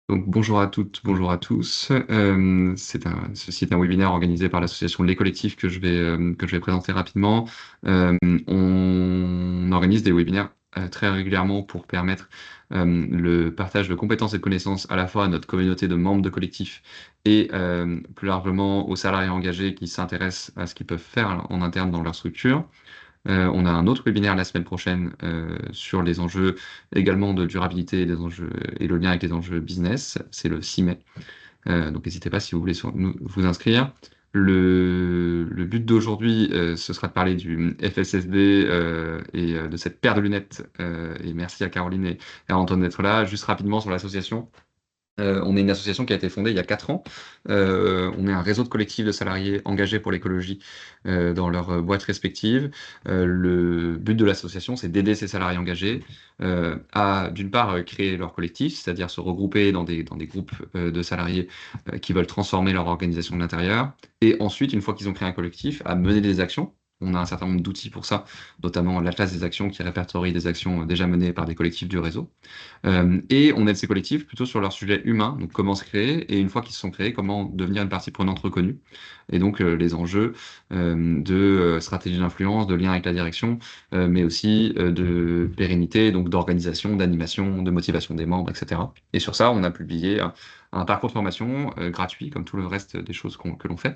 Donc, bonjour à toutes, bonjour à tous. Ceci est un webinaire organisé par l'association Les Collectifs que je vais présenter rapidement. On organise des webinaires très régulièrement pour permettre le partage de compétences et de connaissances à la fois à notre communauté de membres de collectifs et plus largement aux salariés engagés qui s'intéressent à ce qu'ils peuvent faire en interne dans leur structure. On a un autre webinaire la semaine prochaine sur les enjeux également de durabilité et, des enjeux, et le lien avec les enjeux business. C'est le 6 mai. Donc n'hésitez pas si vous voulez vous inscrire. Le but d'aujourd'hui, ce sera de parler du FSSD et de cette paire de lunettes. Et merci à Caroline et à Antoine d'être là. Juste rapidement sur l'association. On est une association qui a été fondée il y a 4 ans. On est un réseau de collectifs de salariés engagés pour l'écologie dans leurs boîtes respectives. Le but de l'association, c'est d'aider ces salariés engagés à, d'une part, créer leur collectif, c'est-à-dire se regrouper dans des groupes de salariés qui veulent transformer leur organisation de l'intérieur. Et ensuite, une fois qu'ils ont créé un collectif, à mener des actions. On a un certain nombre d'outils pour ça, notamment l'Atlas des actions qui répertorie des actions déjà menées par des collectifs du réseau. Et on aide ces collectifs plutôt sur leur sujet humain, donc comment se créer, et une fois qu'ils se sont créés, comment devenir une partie prenante reconnue. Et donc les enjeux de stratégie d'influence, de lien avec la direction, mais aussi de pérennité, donc d'organisation, d'animation, de motivation des membres, etc. Et sur ça, on a publié un parcours de formation gratuit, comme tout le reste des choses que l'on fait,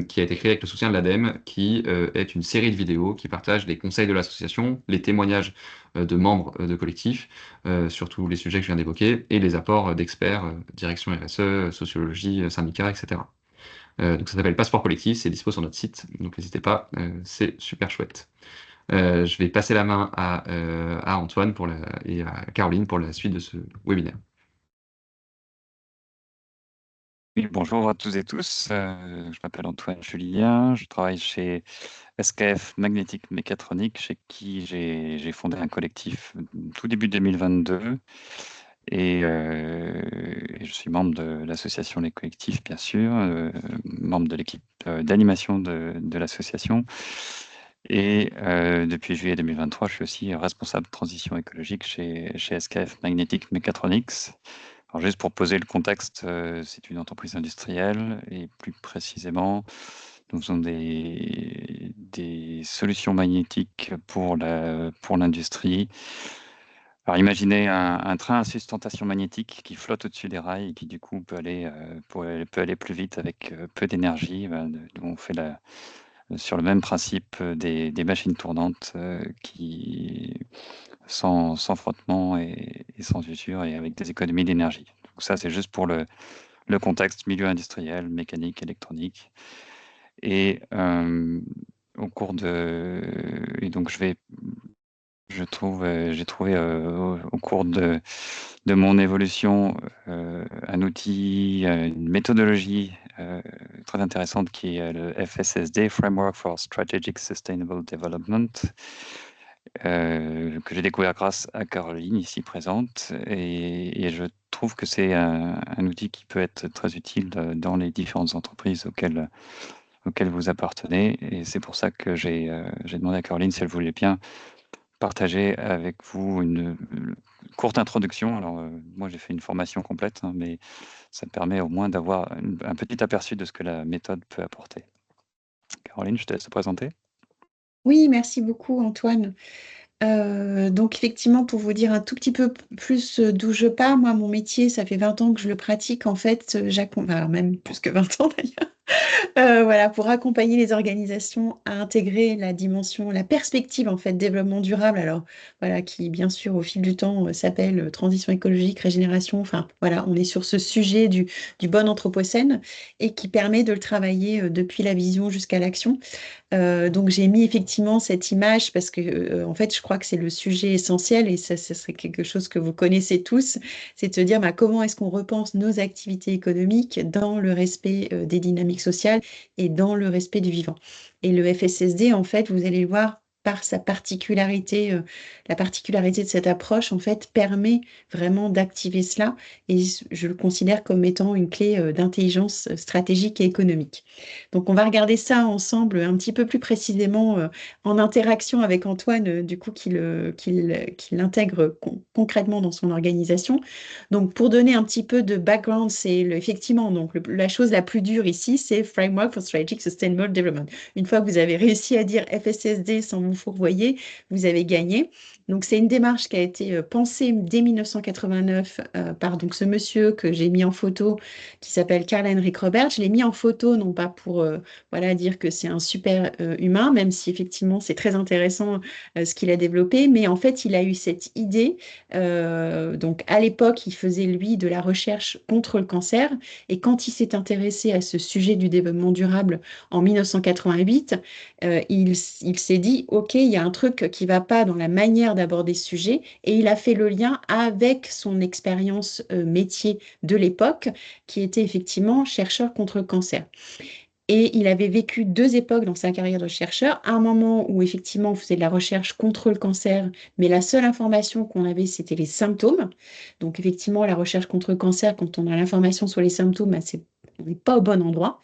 qui a été créé avec le soutien de l'ADEME, qui est une série de vidéos qui partagent les conseils de l'association, les témoignages de membres de collectifs, sur tous les sujets que je viens d'évoquer, et les apports d'experts, direction RSE, sociologie, syndicats, etc. Donc ça s'appelle Passeport Collectif, c'est dispo sur notre site, donc n'hésitez pas, c'est super chouette. Je vais passer la main à Antoine et à Caroline pour la suite de ce webinaire. Oui, bonjour à tous et tous. Je m'appelle Antoine Julien, je travaille chez SKF Magnétique Mécatronique, chez qui j'ai fondé un collectif tout début 2022. Et je suis membre de l'association Les Collectifs, bien sûr, membre de l'équipe d'animation de l'association. Et depuis juillet 2023, je suis aussi responsable de transition écologique chez SKF Magnétique Mechatronics. Alors juste pour poser le contexte, c'est une entreprise industrielle et plus précisément, nous faisons des solutions magnétiques pour l'industrie. Alors imaginez un train à sustentation magnétique qui flotte au-dessus des rails et qui du coup peut aller plus vite avec peu d'énergie. On fait sur le même principe des machines tournantes sans frottement et sans usure et avec des économies d'énergie. Donc ça, c'est juste pour le contexte milieu industriel, mécanique, électronique. Et au cours de... Et donc j'ai trouvé au cours de mon évolution un outil, une méthodologie très intéressante qui est le FSSD, Framework for Strategic Sustainable Development, que j'ai découvert grâce à Caroline, ici présente. Et je trouve que c'est un outil qui peut être très utile dans les différentes entreprises auxquelles vous appartenez. Et c'est pour ça que j'ai demandé à Caroline si elle voulait bien partager avec vous une courte introduction. Alors, moi, j'ai fait une formation complète, hein, mais ça me permet au moins d'avoir un petit aperçu de ce que la méthode peut apporter. Caroline, je te laisse te présenter. Oui, merci beaucoup Antoine. Donc effectivement, pour vous dire un tout petit peu plus d'où je pars, moi, mon métier, ça fait 20 ans que je le pratique. En fait, alors même plus que 20 ans d'ailleurs. Voilà, pour accompagner les organisations à intégrer la dimension, la perspective en fait, développement durable, alors voilà, qui bien sûr au fil du temps s'appelle transition écologique, régénération, enfin voilà, on est sur ce sujet du bon anthropocène et qui permet de le travailler depuis la vision jusqu'à l'action. Donc j'ai mis effectivement cette image parce que en fait je crois que c'est le sujet essentiel et ça serait quelque chose que vous connaissez tous, c'est de se dire bah, comment est-ce qu'on repense nos activités économiques dans le respect des dynamiques sociales et dans le respect du vivant. Et le FSSD en fait vous allez le voir par sa particularité, la particularité de cette approche, en fait, permet vraiment d'activer cela. Et je le considère comme étant une clé d'intelligence stratégique et économique. Donc, on va regarder ça ensemble un petit peu plus précisément en interaction avec Antoine, du coup, qui l'intègre concrètement dans son organisation. Donc, pour donner un petit peu de background, c'est effectivement donc la chose la plus dure ici, c'est Framework for Strategic Sustainable Development. Une fois que vous avez réussi à dire FSSD sans vous fourvoyer, vous avez gagné. Donc, c'est une démarche qui a été pensée dès 1989 par donc, ce monsieur que j'ai mis en photo, qui s'appelle Karl-Heinrich Robert. Je l'ai mis en photo, non pas pour voilà, dire que c'est un super humain, même si effectivement c'est très intéressant ce qu'il a développé, mais en fait, il a eu cette idée. Donc, à l'époque, il faisait, lui, de la recherche contre le cancer, et quand il s'est intéressé à ce sujet du développement durable en 1988, il s'est dit, OK, il y a un truc qui ne va pas dans la manière d'aborder ce sujet, et il a fait le lien avec son expérience métier de l'époque, qui était effectivement chercheur contre le cancer. Et il avait vécu 2 époques dans sa carrière de chercheur. Un moment où effectivement on faisait de la recherche contre le cancer, mais la seule information qu'on avait, c'était les symptômes. Donc effectivement, la recherche contre le cancer, quand on a l'information sur les symptômes, ben, on n'est pas au bon endroit.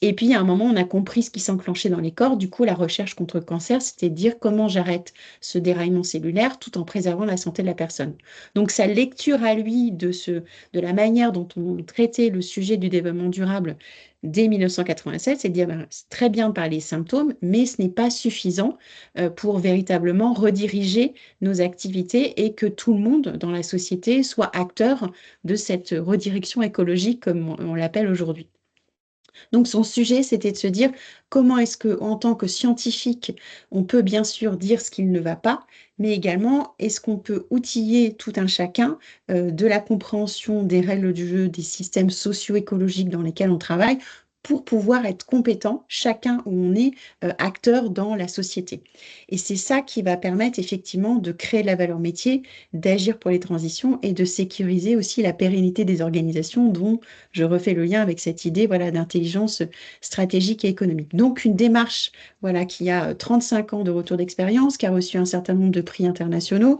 Et puis, à un moment, on a compris ce qui s'enclenchait dans les corps. Du coup, la recherche contre le cancer, c'était de dire comment j'arrête ce déraillement cellulaire tout en préservant la santé de la personne. Donc, sa lecture à lui de la manière dont on traitait le sujet du développement durable dès 1987, c'est de dire, ben, c'est très bien de parler des symptômes, mais ce n'est pas suffisant pour véritablement rediriger nos activités et que tout le monde dans la société soit acteur de cette redirection écologique, comme on l'appelle aujourd'hui. Donc son sujet, c'était de se dire comment est-ce que, en tant que scientifique, on peut bien sûr dire ce qu'il ne va pas, mais également est-ce qu'on peut outiller tout un chacun de la compréhension des règles du jeu, des systèmes socio-écologiques dans lesquels on travaille, pour pouvoir être compétent, chacun où on est acteur dans la société. Et c'est ça qui va permettre effectivement de créer de la valeur métier, d'agir pour les transitions et de sécuriser aussi la pérennité des organisations, dont je refais le lien avec cette idée, voilà, d'intelligence stratégique et économique. Donc, une démarche, voilà, qui a 35 ans de retour d'expérience, qui a reçu un certain nombre de prix internationaux,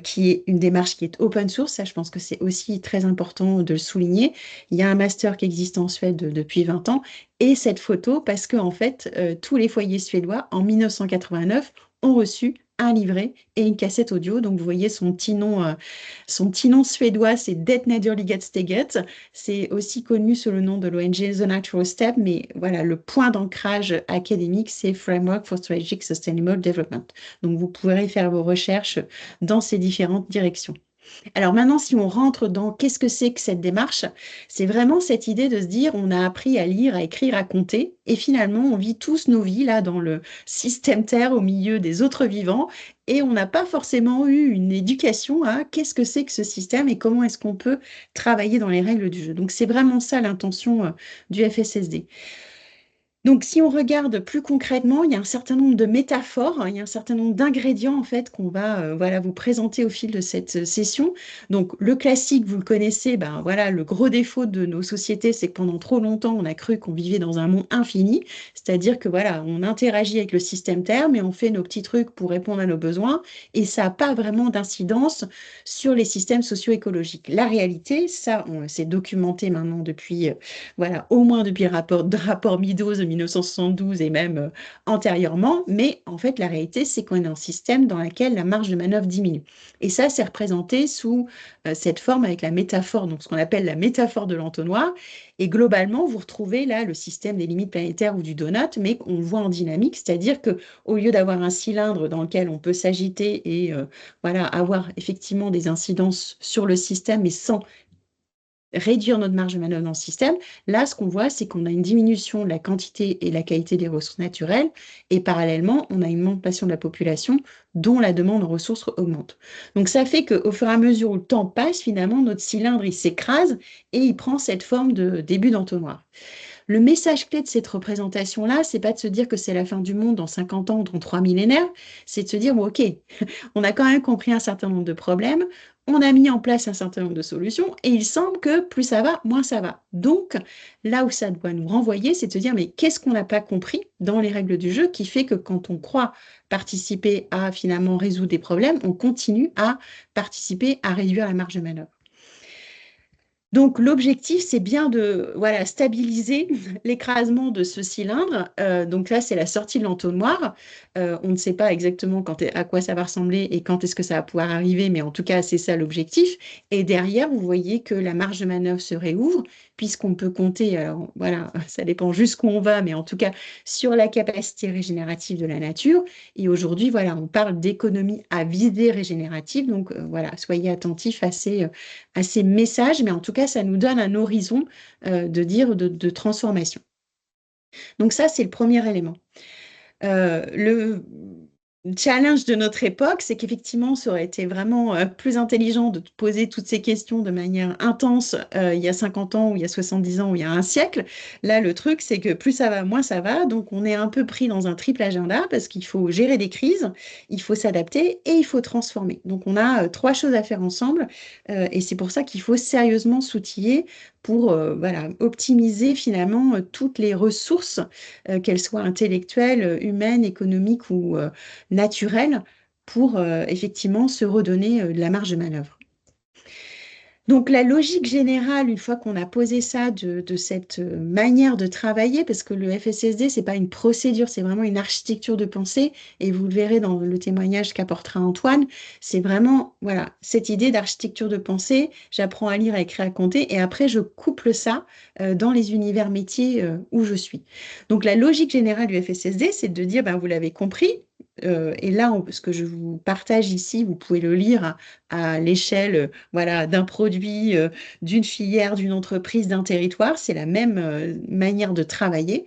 qui est une démarche qui est open source. Ça, je pense que c'est aussi très important de le souligner. Il y a un master qui existe en Suède depuis 20 ans, et cette photo parce que, en fait, tous les foyers suédois, en 1989, ont reçu un livret et une cassette audio. Donc, vous voyez son petit nom suédois, c'est Det Nederlige Steget. C'est aussi connu sous le nom de l'ONG The Natural Step, mais voilà, le point d'ancrage académique, c'est Framework for Strategic Sustainable Development. Donc, vous pourrez faire vos recherches dans ces différentes directions. Alors maintenant, si on rentre dans qu'est-ce que c'est que cette démarche, c'est vraiment cette idée de se dire, on a appris à lire, à écrire, à compter, et finalement, on vit tous nos vies là dans le système Terre, au milieu des autres vivants, et on n'a pas forcément eu une éducation à qu'est-ce que c'est que ce système et comment est-ce qu'on peut travailler dans les règles du jeu. Donc c'est vraiment ça l'intention du FSSD. Donc, si on regarde plus concrètement, il y a un certain nombre de métaphores, hein, il y a un certain nombre d'ingrédients en fait qu'on va voilà, vous présenter au fil de cette session. Donc, le classique, vous le connaissez, ben, voilà, le gros défaut de nos sociétés, c'est que pendant trop longtemps, on a cru qu'on vivait dans un monde infini, c'est-à-dire que voilà, on interagit avec le système Terre, mais on fait nos petits trucs pour répondre à nos besoins, et ça n'a pas vraiment d'incidence sur les systèmes socio-écologiques. La réalité, ça, c'est documenté maintenant depuis voilà, au moins depuis le rapport Meadows de 1972 et même antérieurement, mais en fait, la réalité, c'est qu'on est dans un système dans lequel la marge de manœuvre diminue. Et ça, c'est représenté sous cette forme avec la métaphore, donc ce qu'on appelle la métaphore de l'entonnoir. Et globalement, vous retrouvez là le système des limites planétaires ou du donut, mais on le voit en dynamique, c'est-à-dire que au lieu d'avoir un cylindre dans lequel on peut s'agiter et voilà, avoir effectivement des incidences sur le système, mais sans réduire notre marge de manœuvre dans le système. Là, ce qu'on voit, c'est qu'on a une diminution de la quantité et la qualité des ressources naturelles, et parallèlement, on a une augmentation de la population dont la demande en ressources augmente. Donc, ça fait qu'au fur et à mesure où le temps passe, finalement, notre cylindre, il s'écrase et il prend cette forme de début d'entonnoir. Le message clé de cette représentation-là, c'est pas de se dire que c'est la fin du monde dans 50 ans ou dans 3 millénaires, c'est de se dire, bon, ok, on a quand même compris un certain nombre de problèmes, on a mis en place un certain nombre de solutions, et il semble que plus ça va, moins ça va. Donc, là où ça doit nous renvoyer, c'est de se dire, mais qu'est-ce qu'on n'a pas compris dans les règles du jeu qui fait que quand on croit participer à finalement résoudre des problèmes, on continue à participer à réduire la marge de manœuvre. Donc, l'objectif, c'est bien de voilà, stabiliser l'écrasement de ce cylindre. Donc là, c'est la sortie de l'entonnoir. On ne sait pas exactement à quoi ça va ressembler et quand est-ce que ça va pouvoir arriver, mais en tout cas, c'est ça l'objectif. Et derrière, vous voyez que la marge de manœuvre se réouvre, puisqu'on peut compter, alors voilà, ça dépend jusqu'où on va, mais en tout cas, sur la capacité régénérative de la nature. Et aujourd'hui, voilà, on parle d'économie à visée régénérative. Donc voilà, soyez attentifs à ces messages, mais en tout cas, ça nous donne un horizon de transformation. Donc ça, c'est le premier élément. Le challenge de notre époque, c'est qu'effectivement, ça aurait été vraiment plus intelligent de te poser toutes ces questions de manière intense il y a 50 ans ou il y a 70 ans ou il y a un siècle. Là, le truc, c'est que plus ça va, moins ça va. Donc, on est un peu pris dans un triple agenda parce qu'il faut gérer des crises, il faut s'adapter et il faut transformer. Donc, on a 3 choses à faire ensemble et c'est pour ça qu'il faut sérieusement s'outiller pour voilà, optimiser finalement toutes les ressources, qu'elles soient intellectuelles, humaines, économiques ou naturelles, pour effectivement se redonner de la marge de manœuvre. Donc la logique générale, une fois qu'on a posé ça de cette manière de travailler, parce que le FSSD, c'est pas une procédure, c'est vraiment une architecture de pensée, et vous le verrez dans le témoignage qu'apportera Antoine, c'est vraiment voilà, cette idée d'architecture de pensée, j'apprends à lire, à écrire, à compter, et après je couple ça dans les univers métiers où je suis. Donc la logique générale du FSSD, c'est de dire, ben, vous l'avez compris, et là, ce que je vous partage ici, vous pouvez le lire à l'échelle voilà, d'un produit, d'une filière, d'une entreprise, d'un territoire. C'est la même manière de travailler.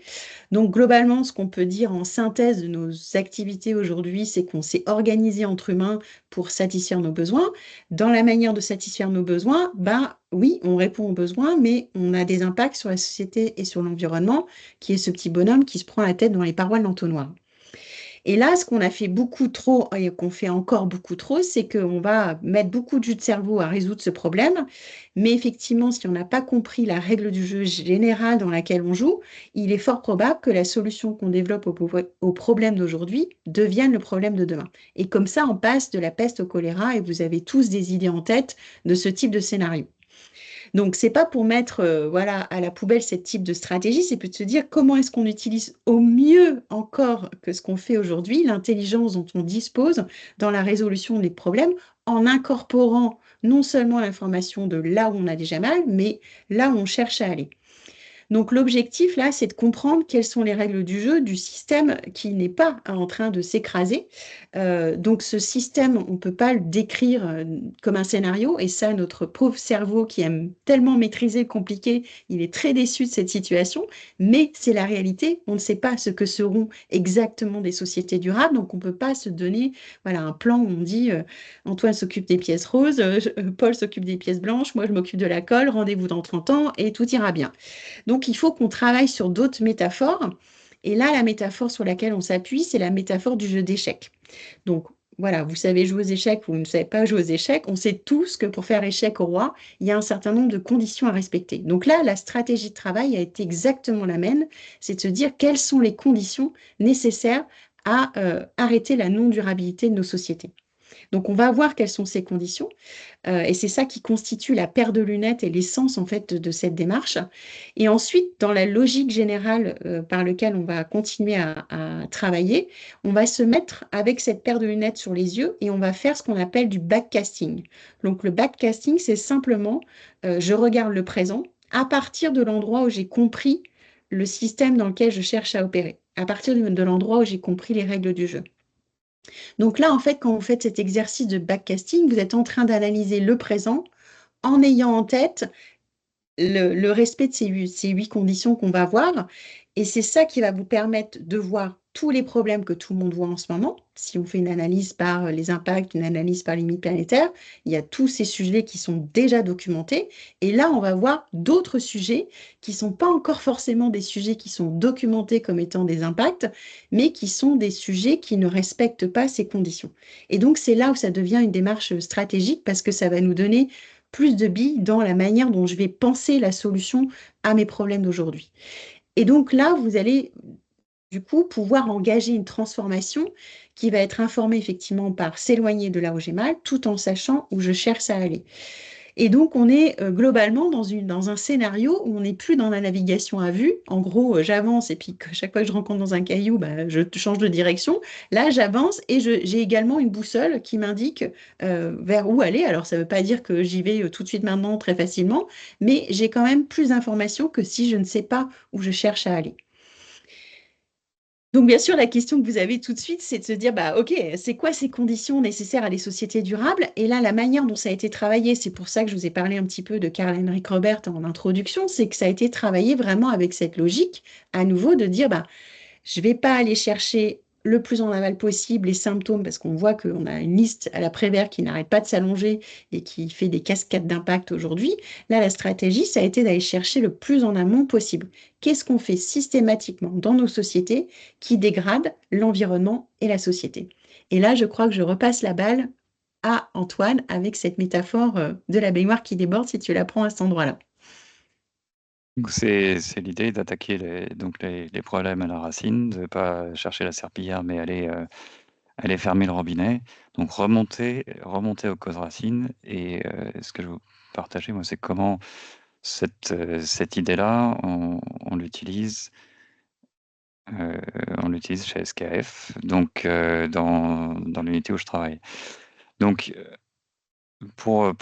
Donc, globalement, ce qu'on peut dire en synthèse de nos activités aujourd'hui, c'est qu'on s'est organisé entre humains pour satisfaire nos besoins. Dans la manière de satisfaire nos besoins, ben, oui, on répond aux besoins, mais on a des impacts sur la société et sur l'environnement, qui est ce petit bonhomme qui se prend la tête dans les parois de l'entonnoir. Et là, ce qu'on a fait beaucoup trop et qu'on fait encore beaucoup trop, c'est qu'on va mettre beaucoup de jus de cerveau à résoudre ce problème. Mais effectivement, si on n'a pas compris la règle du jeu générale dans laquelle on joue, il est fort probable que la solution qu'on développe au problème d'aujourd'hui devienne le problème de demain. Et comme ça, on passe de la peste au choléra et vous avez tous des idées en tête de ce type de scénario. Donc, c'est pas pour mettre voilà, à la poubelle ce type de stratégie, c'est plutôt de se dire comment est-ce qu'on utilise au mieux encore que ce qu'on fait aujourd'hui, l'intelligence dont on dispose dans la résolution des problèmes, en incorporant non seulement l'information de là où on a déjà mal, mais là où on cherche à aller. Donc l'objectif là, c'est de comprendre quelles sont les règles du jeu du système qui n'est pas en train de s'écraser. Donc ce système, on ne peut pas le décrire comme un scénario, et ça, notre pauvre cerveau qui aime tellement maîtriser le compliqué, il est très déçu de cette situation, mais c'est la réalité. On ne sait pas ce que seront exactement des sociétés durables, donc on ne peut pas se donner voilà, un plan où on dit Antoine s'occupe des pièces roses, Paul s'occupe des pièces blanches, moi je m'occupe de la colle, rendez-vous dans 30 ans et tout ira bien. Donc, il faut qu'on travaille sur d'autres métaphores. Et là, la métaphore sur laquelle on s'appuie, c'est la métaphore du jeu d'échecs. Donc, voilà, vous savez jouer aux échecs, vous ne savez pas jouer aux échecs. On sait tous que pour faire échec au roi, il y a un certain nombre de conditions à respecter. Donc là, la stratégie de travail a été exactement la même. C'est de se dire quelles sont les conditions nécessaires à arrêter la non-durabilité de nos sociétés. Donc, on va voir quelles sont ces conditions. Et c'est ça qui constitue la paire de lunettes et l'essence en fait de cette démarche. Et ensuite, dans la logique générale par laquelle on va continuer à travailler, on va se mettre avec cette paire de lunettes sur les yeux et on va faire ce qu'on appelle du backcasting. Donc le backcasting, c'est simplement, je regarde le présent à partir de l'endroit où j'ai compris le système dans lequel je cherche à opérer, à partir de l'endroit où j'ai compris les règles du jeu. Donc là, en fait, quand vous faites cet exercice de backcasting, vous êtes en train d'analyser le présent en ayant en tête le respect de ces 8 conditions qu'on va voir. Et c'est ça qui va vous permettre de voir tous les problèmes que tout le monde voit en ce moment. Si on fait une analyse par les impacts, une analyse par les limites planétaires, il y a tous ces sujets qui sont déjà documentés. Et là, on va voir d'autres sujets qui ne sont pas encore forcément des sujets qui sont documentés comme étant des impacts, mais qui sont des sujets qui ne respectent pas ces conditions. Et donc, c'est là où ça devient une démarche stratégique parce que ça va nous donner plus de billes dans la manière dont je vais penser la solution à mes problèmes d'aujourd'hui. Et donc là, vous allez du coup pouvoir engager une transformation qui va être informée effectivement par s'éloigner de là où j'ai mal, tout en sachant où je cherche à aller. Et donc, on est globalement dans un scénario où on n'est plus dans la navigation à vue. En gros, j'avance et puis chaque fois que je rencontre dans un caillou, bah, je change de direction. Là, j'avance et j'ai également une boussole qui m'indique vers où aller. Alors, ça ne veut pas dire que j'y vais tout de suite maintenant très facilement, mais j'ai quand même plus d'informations que si je ne sais pas où je cherche à aller. Donc, bien sûr, la question que vous avez tout de suite, c'est de se dire, bah, OK, c'est quoi ces conditions nécessaires à des sociétés durables? Et là, la manière dont ça a été travaillé, c'est pour ça que je vous ai parlé un petit peu de Karl-Heinrich Robert en introduction, c'est que ça a été travaillé vraiment avec cette logique, à nouveau, de dire, bah, je ne vais pas aller chercher le plus en aval possible les symptômes parce qu'on voit qu'on a une liste à la Prévert qui n'arrête pas de s'allonger et qui fait des cascades d'impact aujourd'hui. Là, la stratégie, ça a été d'aller chercher le plus en amont possible. Qu'est-ce qu'on fait systématiquement dans nos sociétés qui dégrade l'environnement et la société? Et là, je crois que je repasse la balle à Antoine avec cette métaphore de la baignoire qui déborde si tu la prends à cet endroit-là. C'est l'idée d'attaquer les problèmes à la racine, de ne pas chercher la serpillière, mais aller fermer le robinet. Donc remonter aux causes racines. Et ce que je veux partager, moi, c'est comment cette idée-là, on l'utilise chez SKF, donc dans l'unité où je travaille. Donc, pour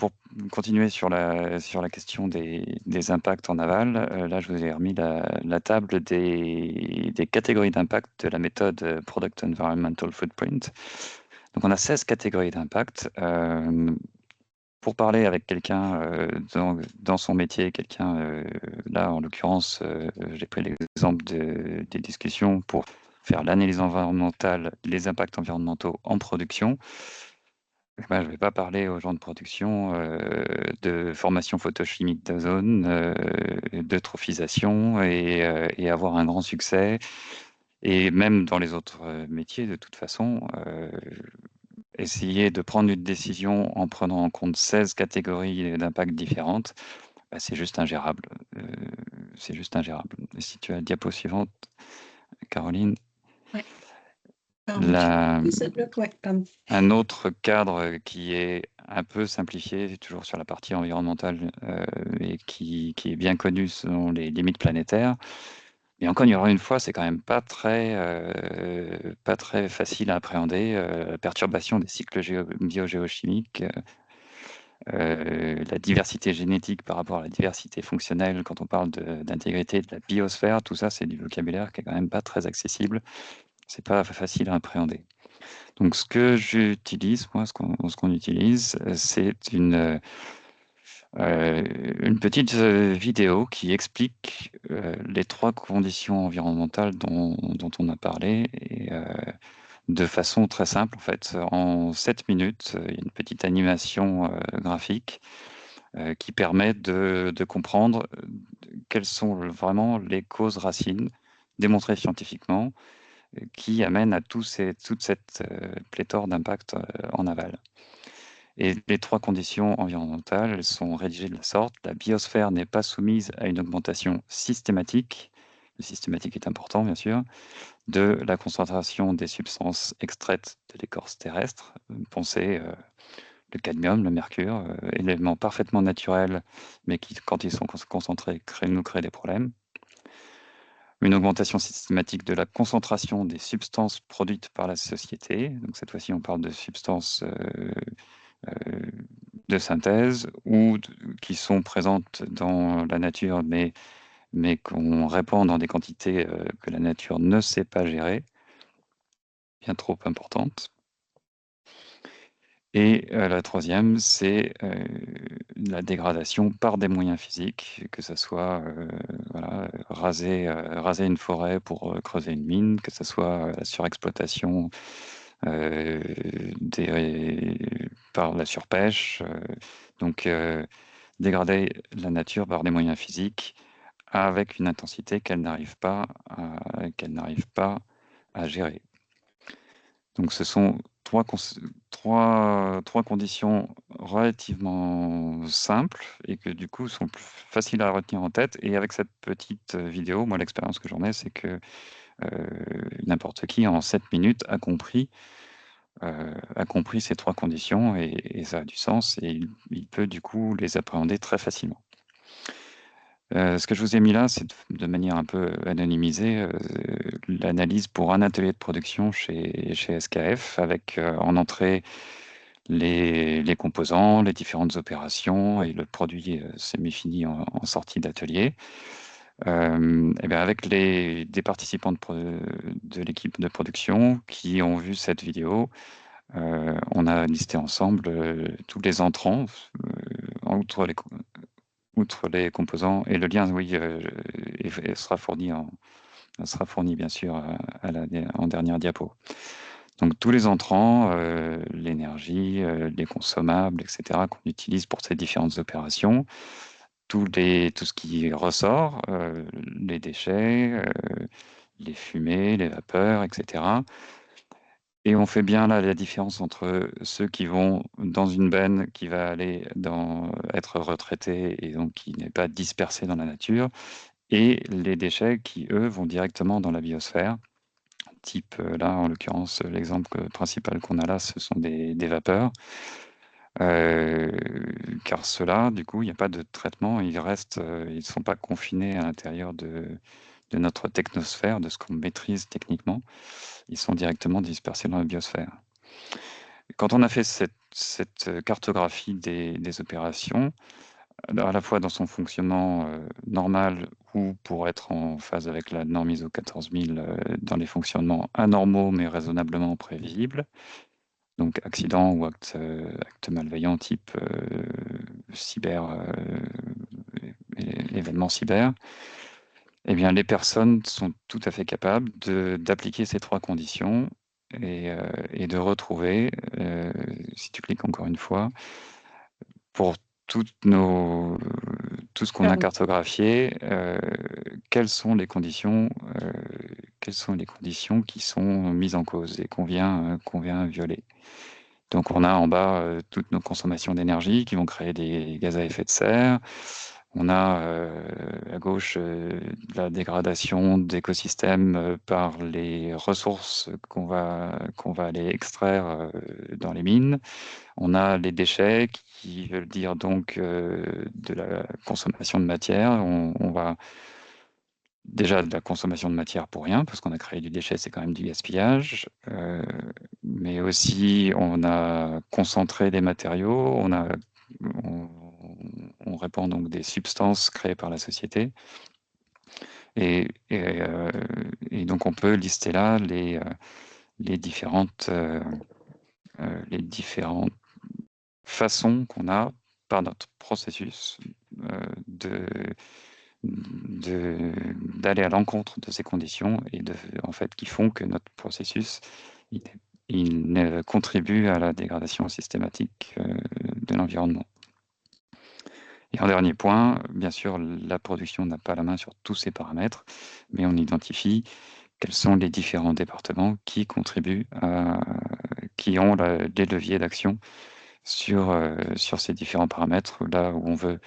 continuer sur la question des impacts en aval, là, je vous ai remis la table des catégories d'impact de la méthode Product Environmental Footprint. Donc, on a 16 catégories d'impact. Pour parler avec quelqu'un dans son métier, quelqu'un, là, en l'occurrence, j'ai pris l'exemple des discussions pour faire l'analyse environnementale, les impacts environnementaux en production. Je ne vais pas parler aux gens de production de formation photochimique d'ozone, d'eutrophisation et avoir un grand succès. Et même dans les autres métiers, de toute façon, essayer de prendre une décision en prenant en compte 16 catégories d'impact différentes, bah, c'est juste ingérable. C'est juste ingérable. Et si tu as la diapo suivante, Caroline. Ouais. Pardon, La, ça bloque, ouais, pardon. Un autre cadre qui est un peu simplifié, toujours sur la partie environnementale, et qui est bien connu selon les limites planétaires. Mais encore une fois, c'est quand même pas très facile à appréhender. La perturbation des cycles biogéochimiques, la diversité génétique par rapport à la diversité fonctionnelle, quand on parle d'intégrité de la biosphère, tout ça, c'est du vocabulaire qui est quand même pas très accessible. C'est pas facile à appréhender. Donc, ce que j'utilise, moi, ce qu'on utilise, c'est une petite vidéo qui explique les 3 conditions environnementales dont on a parlé, et de façon très simple, en fait. En 7 minutes, il y a une petite animation graphique qui permet de comprendre quelles sont vraiment les causes racines démontrées scientifiquement, qui amènent à toute cette pléthore d'impacts en aval. Et les 3 conditions environnementales, elles sont rédigées de la sorte: la biosphère n'est pas soumise à une augmentation systématique, le systématique est important bien sûr, de la concentration des substances extraites de l'écorce terrestre. Pensez le cadmium, le mercure, éléments parfaitement naturels, mais qui, quand ils sont concentrés, nous créent des problèmes. Une augmentation systématique de la concentration des substances produites par la société. Donc cette fois-ci, on parle de substances de synthèse ou qui sont présentes dans la nature, mais qu'on répand dans des quantités que la nature ne sait pas gérer, bien trop importantes. Et la troisième, c'est la dégradation par des moyens physiques, que ce soit voilà, raser une forêt pour creuser une mine, que ce soit la surexploitation par la surpêche. Donc, dégrader la nature par des moyens physiques avec une intensité qu'elle n'arrive pas à gérer. Donc ce sont trois conditions relativement simples et que du coup sont plus faciles à retenir en tête. Et avec cette petite vidéo, moi l'expérience que j'en ai, c'est que n'importe qui en 7 minutes a compris ces trois conditions et ça a du sens et il peut du coup les appréhender très facilement. Ce que je vous ai mis là, c'est de manière un peu anonymisée, l'analyse pour un atelier de production chez SKF, avec en entrée les composants, les différentes opérations et le produit semi-fini en sortie d'atelier. Et bien avec des participants de l'équipe de production qui ont vu cette vidéo, on a listé ensemble tous les entrants, outre les composants, et le lien, oui, sera fourni bien sûr en dernière diapo. Donc tous les entrants, l'énergie, les consommables, etc., qu'on utilise pour ces différentes opérations, tout ce qui ressort, les déchets, les fumées, les vapeurs, etc. Et on fait bien là la différence entre ceux qui vont dans une benne qui va aller être retraité et donc qui n'est pas dispersé dans la nature, et les déchets qui, eux, vont directement dans la biosphère. Type, là, en l'occurrence, l'exemple principal qu'on a là, ce sont des vapeurs. Car ceux-là, du coup, il n'y a pas de traitement, ils ne sont pas confinés à l'intérieur de notre technosphère, de ce qu'on maîtrise techniquement. Ils sont directement dispersés dans la biosphère. Quand on a fait cette cartographie des opérations, à la fois dans son fonctionnement normal ou pour être en phase avec la norme ISO 14000 dans les fonctionnements anormaux mais raisonnablement prévisibles, donc accident ou acte malveillant type événement cyber, eh bien, les personnes sont tout à fait capables d'appliquer ces trois conditions et de retrouver, si tu cliques encore une fois, pour tout ce qu'on a Pardon. cartographié, quelles sont les conditions qui sont mises en cause et qu'on vient violer. Donc on a en bas toutes nos consommations d'énergie qui vont créer des gaz à effet de serre. On a à gauche la dégradation d'écosystèmes par les ressources qu'on va aller extraire dans les mines. On a les déchets qui veulent dire donc de la consommation de matière. On va déjà de la consommation de matière pour rien, parce qu'on a créé du déchet, c'est quand même du gaspillage. Mais aussi, on a concentré des matériaux, on répand donc des substances créées par la société. Et donc, on peut lister là les différentes façons qu'on a par notre processus d'aller à l'encontre de ces conditions et en fait, qui font que notre processus il contribue à la dégradation systématique de l'environnement. Et en dernier point, bien sûr, la production n'a pas la main sur tous ces paramètres, mais on identifie quels sont les différents départements qui contribuent qui ont des leviers d'action sur ces différents paramètres, là où on veut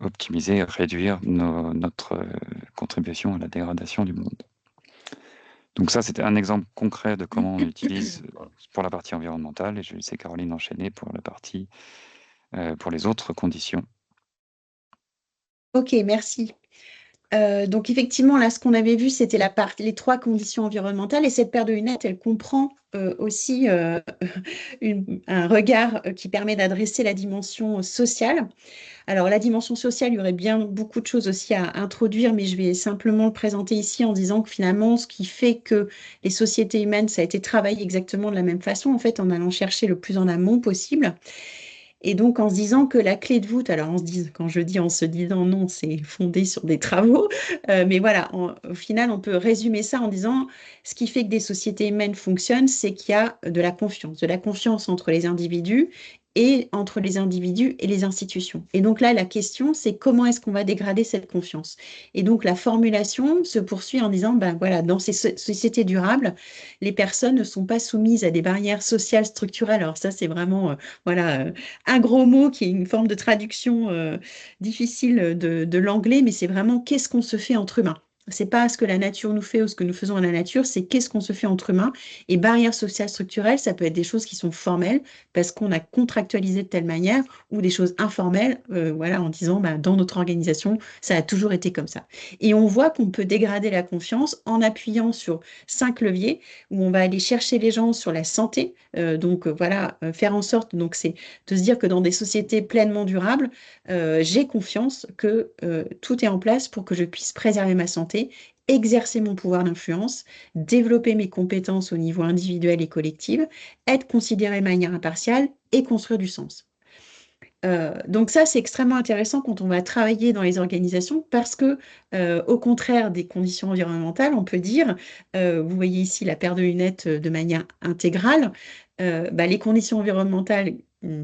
optimiser, réduire notre contribution à la dégradation du monde. Donc ça, c'était un exemple concret de comment on utilise pour la partie environnementale, et je vais laisser Caroline enchaîner pour la partie, pour les autres conditions. Ok, merci. Donc effectivement, là, ce qu'on avait vu, c'était les 3 conditions environnementales. Et cette paire de lunettes, elle comprend aussi un regard qui permet d'adresser la dimension sociale. Alors, la dimension sociale, il y aurait bien beaucoup de choses aussi à introduire, mais je vais simplement le présenter ici en disant que finalement, ce qui fait que les sociétés humaines, ça a été travaillé exactement de la même façon, en fait, en allant chercher le plus en amont possible. Et donc, en se disant que la clé de voûte, alors quand je dis en se disant non, c'est fondé sur des travaux, mais voilà, au final, on peut résumer ça en disant ce qui fait que des sociétés humaines fonctionnent, c'est qu'il y a de la confiance entre les individus et entre les individus et les institutions. Et donc là, la question, c'est comment est-ce qu'on va dégrader cette confiance? Et donc, la formulation se poursuit en disant, ben voilà, dans ces sociétés durables, les personnes ne sont pas soumises à des barrières sociales structurelles. Alors ça, c'est vraiment, voilà, un gros mot qui est une forme de traduction difficile de l'anglais, mais c'est vraiment qu'est-ce qu'on se fait entre humains. C'est pas ce que la nature nous fait ou ce que nous faisons à la nature, c'est qu'est-ce qu'on se fait entre humains. Et barrières sociales structurelles, ça peut être des choses qui sont formelles parce qu'on a contractualisé de telle manière ou des choses informelles, voilà, en disant bah, dans notre organisation, ça a toujours été comme ça. Et on voit qu'on peut dégrader la confiance en appuyant sur 5 leviers où on va aller chercher les gens sur la santé. Donc voilà, faire en sorte, donc c'est de se dire que dans des sociétés pleinement durables, j'ai confiance que tout est en place pour que je puisse préserver ma santé, exercer mon pouvoir d'influence, développer mes compétences au niveau individuel et collectif, être considéré de manière impartiale et construire du sens. Donc ça, c'est extrêmement intéressant quand on va travailler dans les organisations parce que, au contraire des conditions environnementales, on peut dire, vous voyez ici la paire de lunettes de manière intégrale, bah, les conditions environnementales,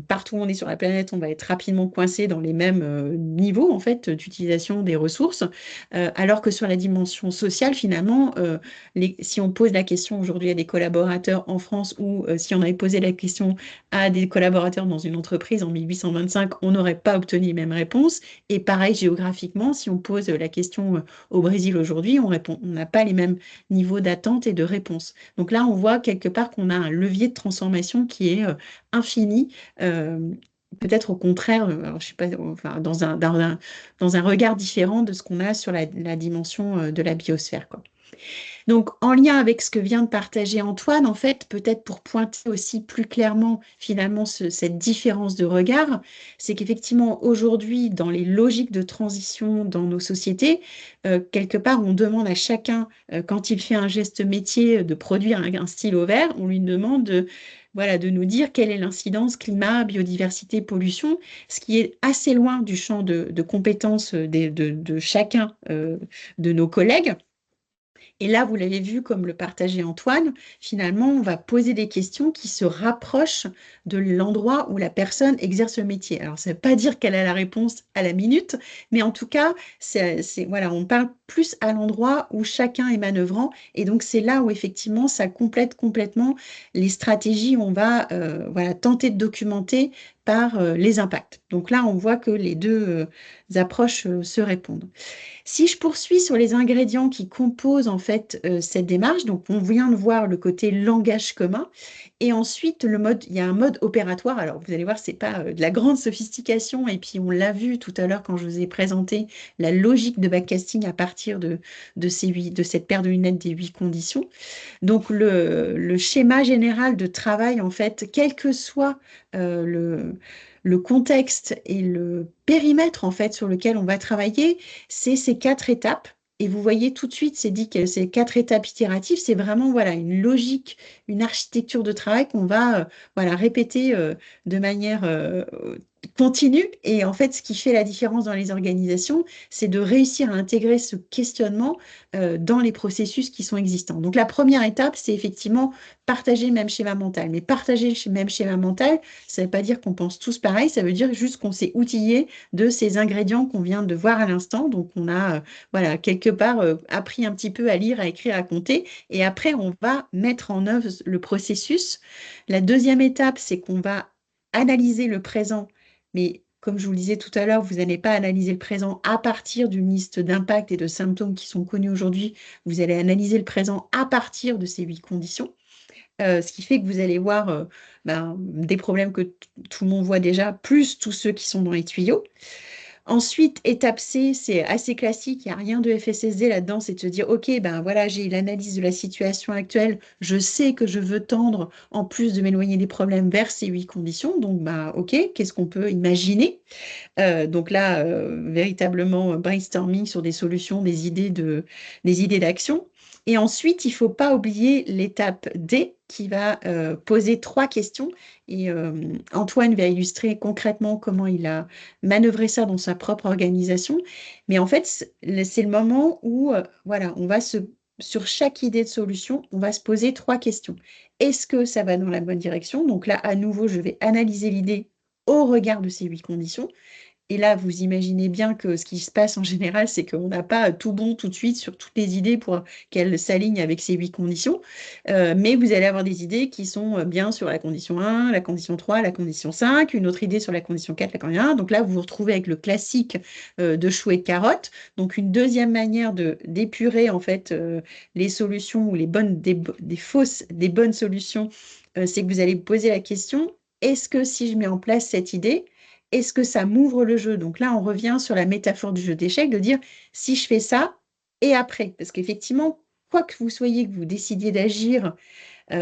partout où on est sur la planète, on va être rapidement coincé dans les mêmes niveaux en fait d'utilisation des ressources, alors que sur la dimension sociale, finalement, si on pose la question aujourd'hui à des collaborateurs en France ou si on avait posé la question à des collaborateurs dans une entreprise en 1825, on n'aurait pas obtenu les mêmes réponses. Et pareil, géographiquement, si on pose la question au Brésil aujourd'hui, on n'a pas les mêmes niveaux d'attente et de réponse. Donc là, on voit quelque part qu'on a un levier de transformation qui est infini. Peut-être au contraire, alors, je sais pas, enfin, dans un regard différent de ce qu'on a sur la dimension de la biosphère, quoi. Donc, en lien avec ce que vient de partager Antoine, en fait, peut-être pour pointer aussi plus clairement finalement cette différence de regard, c'est qu'effectivement aujourd'hui, dans les logiques de transition dans nos sociétés, quelque part, on demande à chacun, quand il fait un geste métier, de produire un stylo vert, on lui demande voilà, de nous dire quelle est l'incidence climat, biodiversité, pollution, ce qui est assez loin du champ de compétences de chacun de nos collègues. Et là, vous l'avez vu, comme le partageait Antoine, finalement, on va poser des questions qui se rapprochent de l'endroit où la personne exerce le métier. Alors, ça ne veut pas dire qu'elle a la réponse à la minute, mais en tout cas, voilà, on parle plus à l'endroit où chacun est manœuvrant. Et donc, c'est là où, effectivement, ça complète complètement les stratégies où on va voilà, tenter de documenter par les impacts. Donc là, on voit que les deux approches se répondent. Si je poursuis sur les ingrédients qui composent en fait cette démarche, donc on vient de voir le côté langage commun, et ensuite il y a un mode opératoire. Alors vous allez voir, c'est pas de la grande sophistication, et puis on l'a vu tout à l'heure quand je vous ai présenté la logique de backcasting à partir de cette paire de lunettes des 8 conditions. Donc le schéma général de travail, en fait, quel que soit le contexte et le périmètre en fait sur lequel on va travailler, c'est ces 4 étapes. Et vous voyez tout de suite, c'est dit que ces 4 étapes itératives, c'est vraiment voilà, une logique, une architecture de travail qu'on va voilà, répéter de manière continue. Et en fait, ce qui fait la différence dans les organisations, c'est de réussir à intégrer ce questionnement dans les processus qui sont existants. Donc la première étape, c'est effectivement partager le même schéma mental. Mais partager le même schéma mental, ça ne veut pas dire qu'on pense tous pareil, ça veut dire juste qu'on s'est outillé de ces ingrédients qu'on vient de voir à l'instant. Donc on a voilà, quelque part appris un petit peu à lire, à écrire, à compter. Et après, on va mettre en œuvre le processus. La deuxième étape, c'est qu'on va analyser le présent, mais comme je vous le disais tout à l'heure, vous n'allez pas analyser le présent à partir d'une liste d'impacts et de symptômes qui sont connus aujourd'hui. Vous allez analyser le présent à partir de ces 8 conditions. Ce qui fait que vous allez voir des problèmes que tout le monde voit déjà, plus tous ceux qui sont dans les tuyaux. Ensuite, étape C, c'est assez classique, il n'y a rien de FSSD là-dedans, c'est de se dire, OK, ben voilà, j'ai l'analyse de la situation actuelle, je sais que je veux tendre, en plus de m'éloigner des problèmes, vers ces 8 conditions, donc ben, OK, qu'est-ce qu'on peut imaginer? Donc là, véritablement brainstorming sur des solutions, des idées d'action. Et ensuite, il ne faut pas oublier l'étape D qui va poser 3 questions. Et Antoine va illustrer concrètement comment il a manœuvré ça dans sa propre organisation. Mais en fait, c'est le moment où, voilà, sur chaque idée de solution, on va se poser 3 questions. Est-ce que ça va dans la bonne direction? Donc là, à nouveau, je vais analyser l'idée au regard de ces 8 conditions. Et là, vous imaginez bien que ce qui se passe en général, c'est qu'on n'a pas tout bon tout de suite sur toutes les idées pour qu'elles s'alignent avec ces 8 conditions. Mais vous allez avoir des idées qui sont bien sur la condition 1, la condition 3, la condition 5, une autre idée sur la condition 4, la condition 1. Donc là, vous vous retrouvez avec le classique de chou et de carotte. Donc une deuxième manière d'épurer en fait les solutions ou des bonnes solutions, c'est que vous allez vous poser la question, est-ce que si je mets en place cette idée, est-ce que ça m'ouvre le jeu? Donc là, on revient sur la métaphore du jeu d'échecs, de dire si je fais ça et après. Parce qu'effectivement, quoi que vous soyez, que vous décidiez d'agir,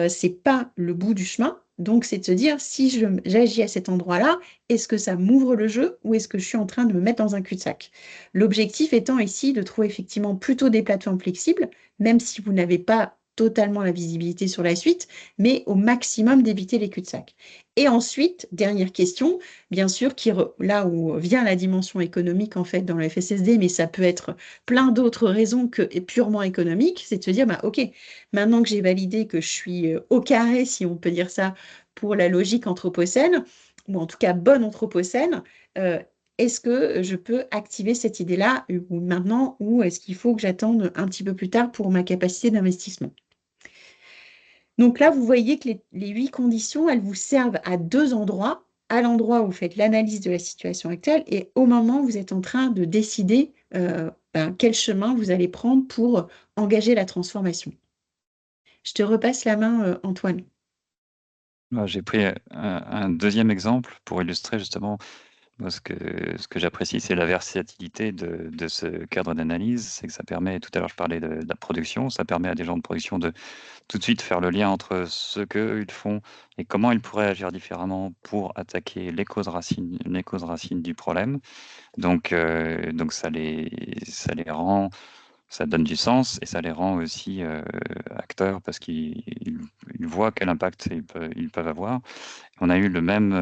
c'est pas le bout du chemin. Donc, c'est de se dire si j'agis à cet endroit-là, est-ce que ça m'ouvre le jeu ou est-ce que je suis en train de me mettre dans un cul-de-sac? L'objectif étant ici de trouver effectivement plutôt des plateformes flexibles, même si vous n'avez pas totalement la visibilité sur la suite, mais au maximum d'éviter les cul-de-sac. Et ensuite, dernière question, bien sûr, là où vient la dimension économique en fait dans le FSSD, mais ça peut être plein d'autres raisons que purement économiques, c'est de se dire, bah, OK, maintenant que j'ai validé que je suis au carré, si on peut dire ça, pour la logique anthropocène, ou en tout cas bonne anthropocène, euh, est-ce que je peux activer cette idée-là ou maintenant, ou est-ce qu'il faut que j'attende un petit peu plus tard pour ma capacité d'investissement? Donc là, vous voyez que les 8 conditions, elles vous servent à 2 endroits. À l'endroit où vous faites l'analyse de la situation actuelle et au moment où vous êtes en train de décider quel chemin vous allez prendre pour engager la transformation. Je te repasse la main, Antoine. J'ai pris un deuxième exemple pour illustrer justement. Moi, ce que j'apprécie, c'est la versatilité de ce cadre d'analyse. C'est que ça permet, tout à l'heure, je parlais de la production, ça permet à des gens de production de tout de suite faire le lien entre ce qu'eux, ils font et comment ils pourraient agir différemment pour attaquer les causes racines du problème. Donc ça les rend, ça donne du sens et ça les rend aussi acteurs parce qu'ils voient quel impact ils peuvent avoir. On a eu le même,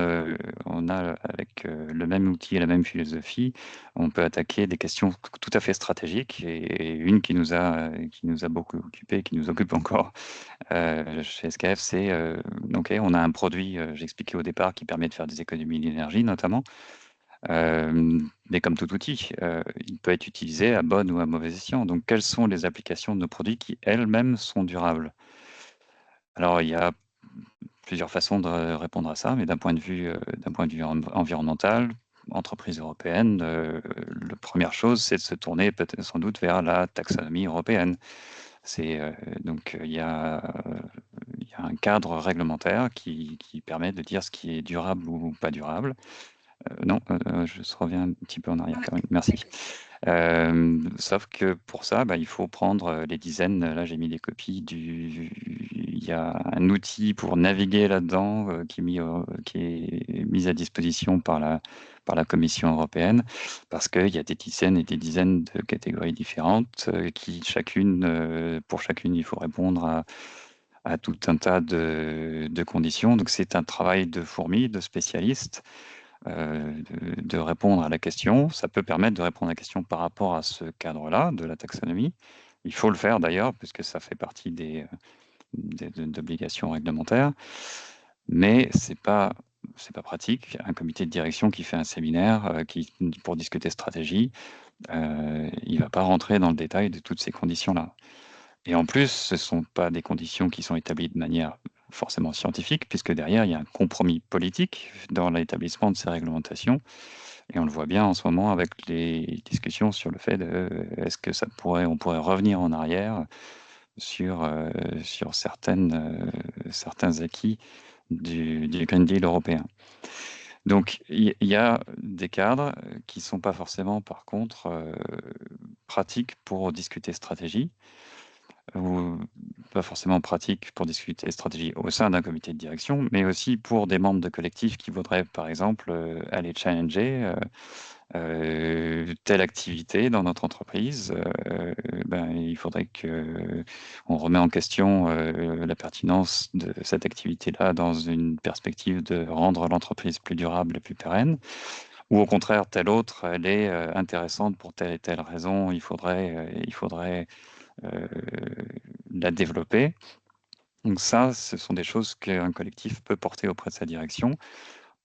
on a avec le même outil et la même philosophie, on peut attaquer des questions tout à fait stratégiques et une qui nous a beaucoup occupé, qui nous occupe encore chez SKF, c'est OK, on a un produit, j'expliquais au départ, qui permet de faire des économies d'énergie notamment. Mais comme tout outil, il peut être utilisé à bon ou à mauvais escient. Donc quelles sont les applications de nos produits qui elles-mêmes sont durables? Alors il y a plusieurs façons de répondre à ça, mais d'un point de vue environnemental, entreprise européenne, la première chose, c'est de se tourner peut-être sans doute vers la taxonomie européenne. C'est donc il y a un cadre réglementaire qui permet de dire ce qui est durable ou pas durable. Non, je reviens un petit peu en arrière quand même. Merci. Sauf que pour ça, bah, il faut prendre les dizaines. Là, j'ai mis des copies il y a un outil pour naviguer là-dedans qui est mis à disposition par la Commission européenne, parce qu'il y a des dizaines et des dizaines de catégories différentes, pour chacune, il faut répondre à tout un tas de conditions. Donc, c'est un travail de fourmi, de spécialistes de répondre à la question. Ça peut permettre de répondre à la question par rapport à ce cadre-là, de la taxonomie. Il faut le faire d'ailleurs, puisque ça fait partie d'obligations réglementaires. Mais c'est pas pratique. Un comité de direction qui fait un séminaire pour discuter stratégie, il va pas rentrer dans le détail de toutes ces conditions-là. Et en plus, ce ne sont pas des conditions qui sont établies de manière forcément scientifique, puisque derrière, il y a un compromis politique dans l'établissement de ces réglementations. Et on le voit bien en ce moment avec les discussions sur le fait de est-ce que on pourrait revenir en arrière sur certains acquis du Green Deal européen. Donc, il y a des cadres qui ne sont pas forcément, par contre, pratiques pour discuter stratégie, ou pas forcément pratiques pour discuter stratégie au sein d'un comité de direction, mais aussi pour des membres de collectifs qui voudraient, par exemple, aller challenger telle activité dans notre entreprise. Il faudrait qu'on remet en question la pertinence de cette activité-là dans une perspective de rendre l'entreprise plus durable et plus pérenne. Ou au contraire, telle autre, elle est intéressante pour telle et telle raison, il faudrait la développer. Donc ça, ce sont des choses qu'un collectif peut porter auprès de sa direction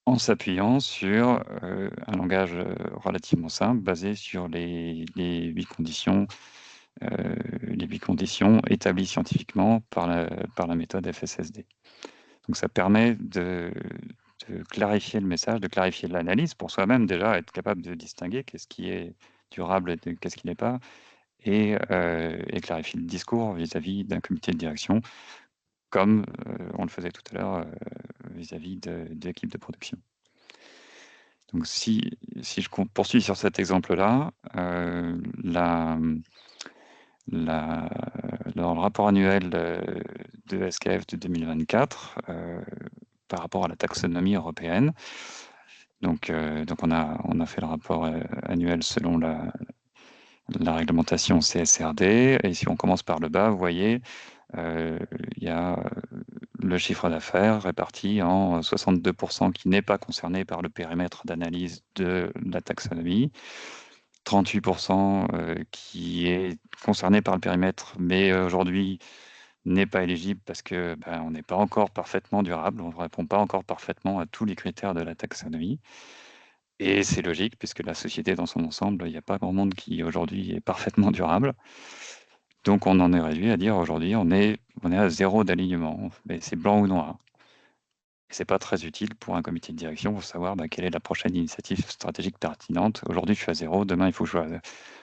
en s'appuyant sur un langage relativement simple, basé sur les 8 conditions, établies scientifiquement par la méthode FSSD. Donc ça permet de clarifier le message, de clarifier l'analyse pour soi-même, déjà être capable de distinguer qu'est-ce qui est durable et qu'est-ce qui n'est pas, et clarifier le discours vis-à-vis d'un comité de direction, comme on le faisait tout à l'heure vis-à-vis de l'équipe de production. Donc si je poursuis sur cet exemple-là, dans le rapport annuel de SKF de 2024, par rapport à la taxonomie européenne, donc on a fait le rapport annuel selon la réglementation CSRD, et si on commence par le bas, vous voyez, il y a le chiffre d'affaires réparti en 62% qui n'est pas concerné par le périmètre d'analyse de la taxonomie, 38% qui est concerné par le périmètre, mais aujourd'hui n'est pas éligible parce que on n'est pas encore parfaitement durable, on ne répond pas encore parfaitement à tous les critères de la taxonomie. Et c'est logique, puisque la société dans son ensemble, il n'y a pas grand monde qui aujourd'hui est parfaitement durable. Donc on en est réduit à dire aujourd'hui on est à 0 d'alignement, mais c'est blanc ou noir. Et c'est pas très utile pour un comité de direction pour savoir quelle est la prochaine initiative stratégique pertinente. Aujourd'hui je suis à 0, demain il faut que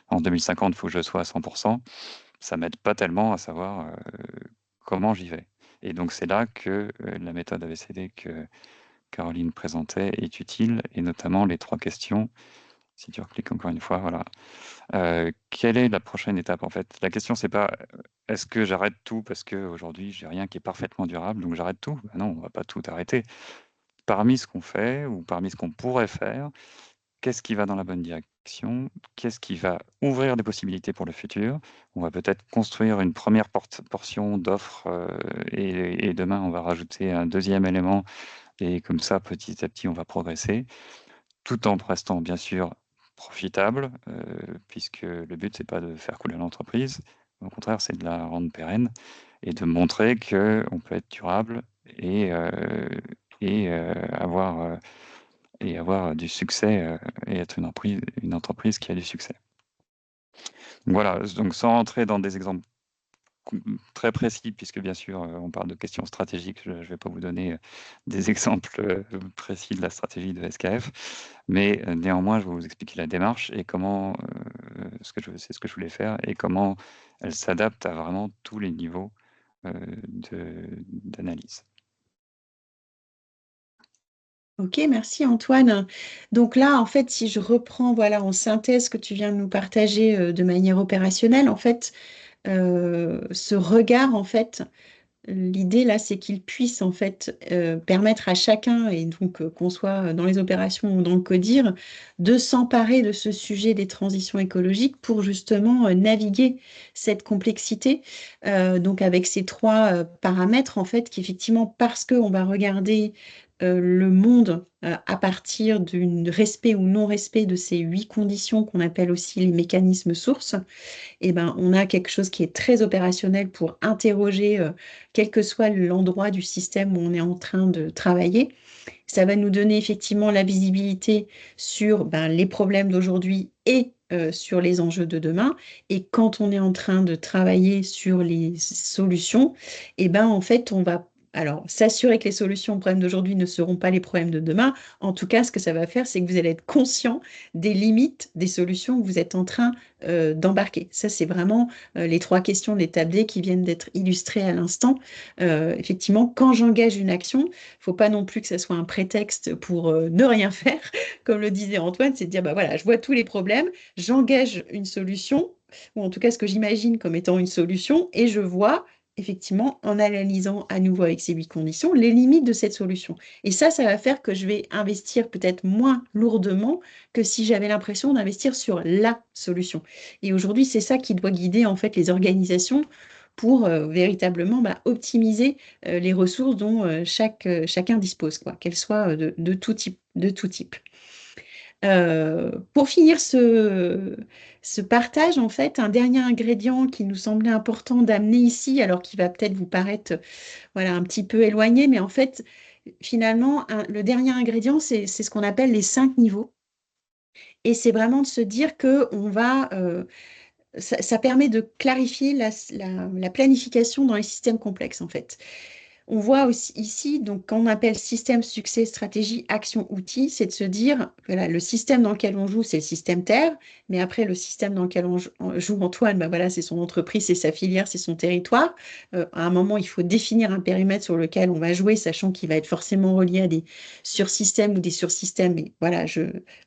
en 2050 il faut que je sois à 100%. Ça m'aide pas tellement à savoir comment j'y vais. Et donc c'est là que la méthode ABCD que Caroline présentait est utile, et notamment les 3 questions. Si tu recliques encore une fois, voilà. Quelle est la prochaine étape en fait? La question, c'est pas est-ce que j'arrête tout parce qu'aujourd'hui j'ai rien qui est parfaitement durable, donc j'arrête tout? Non, on va pas tout arrêter. Parmi ce qu'on fait ou parmi ce qu'on pourrait faire, qu'est-ce qui va dans la bonne direction? Qu'est-ce qui va ouvrir des possibilités pour le futur? On va peut-être construire une première portion d'offres et demain on va rajouter un deuxième élément, et comme ça petit à petit on va progresser, tout en restant bien sûr profitable, puisque le but c'est pas de faire couler l'entreprise, au contraire c'est de la rendre pérenne et de montrer qu'on peut être durable et avoir du succès et être une entreprise qui a du succès. Donc voilà, donc sans rentrer dans des exemples très précis, puisque bien sûr on parle de questions stratégiques, je ne vais pas vous donner des exemples précis de la stratégie de SKF, mais néanmoins je vais vous expliquer la démarche et comment, c'est ce que je voulais faire, et comment elle s'adapte à vraiment tous les niveaux d'analyse. Ok, merci Antoine. Donc là, en fait, si je reprends, voilà, en synthèse ce que tu viens de nous partager de manière opérationnelle, en fait, ce regard, en fait, l'idée là, c'est qu'il puisse en fait permettre à chacun, et donc qu'on soit dans les opérations ou dans le CODIR, de s'emparer de ce sujet des transitions écologiques pour justement naviguer cette complexité. Donc avec ces 3 paramètres, en fait, qu'effectivement, parce qu'on va regarder le monde à partir du respect ou non-respect de ces 8 conditions qu'on appelle aussi les mécanismes sources, eh ben, on a quelque chose qui est très opérationnel pour interroger, quel que soit l'endroit du système où on est en train de travailler. Ça va nous donner effectivement la visibilité sur les problèmes d'aujourd'hui et sur les enjeux de demain. Et quand on est en train de travailler sur les solutions, eh ben, en fait, on va alors, s'assurer que les solutions aux problèmes d'aujourd'hui ne seront pas les problèmes de demain. En tout cas, ce que ça va faire, c'est que vous allez être conscient des limites des solutions que vous êtes en train d'embarquer. Ça, c'est vraiment les 3 questions de l'étape D qui viennent d'être illustrées à l'instant. Effectivement, quand j'engage une action, il ne faut pas non plus que ça soit un prétexte pour ne rien faire. Comme le disait Antoine, c'est de dire, bah voilà, je vois tous les problèmes, j'engage une solution, ou en tout cas ce que j'imagine comme étant une solution, et je vois effectivement, en analysant à nouveau avec ces 8 conditions, les limites de cette solution. Et ça va faire que je vais investir peut-être moins lourdement que si j'avais l'impression d'investir sur la solution. Et aujourd'hui, c'est ça qui doit guider en fait les organisations pour véritablement optimiser les ressources dont chacun dispose, quoi, qu'elles soient de tout type, de tout type. Pour finir ce partage, en fait, un dernier ingrédient qui nous semblait important d'amener ici, alors qui va peut-être vous paraître voilà, un petit peu éloigné, mais en fait, finalement, le dernier ingrédient, c'est ce qu'on appelle les 5 niveaux. Et c'est vraiment de se dire que ça permet de clarifier la planification dans les systèmes complexes, en fait. On voit aussi ici, donc, quand on appelle système, succès, stratégie, action, outil, c'est de se dire, voilà, le système dans lequel on joue, c'est le système Terre, mais après, le système dans lequel on joue Antoine, voilà, c'est son entreprise, c'est sa filière, c'est son territoire. À un moment, il faut définir un périmètre sur lequel on va jouer, sachant qu'il va être forcément relié à des sursystèmes ou des sursystèmes. Mais voilà,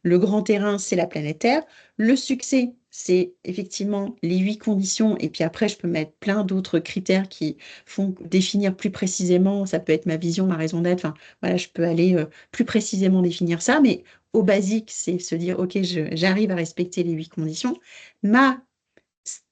le grand terrain, c'est la planète Terre. Le succès, c'est effectivement les 8 conditions, et puis après, je peux mettre plein d'autres critères qui font définir plus précisément, ça peut être ma vision, ma raison d'être, enfin, voilà, je peux aller plus précisément définir ça, mais au basique, c'est se dire, OK, j'arrive à respecter les 8 conditions. Ma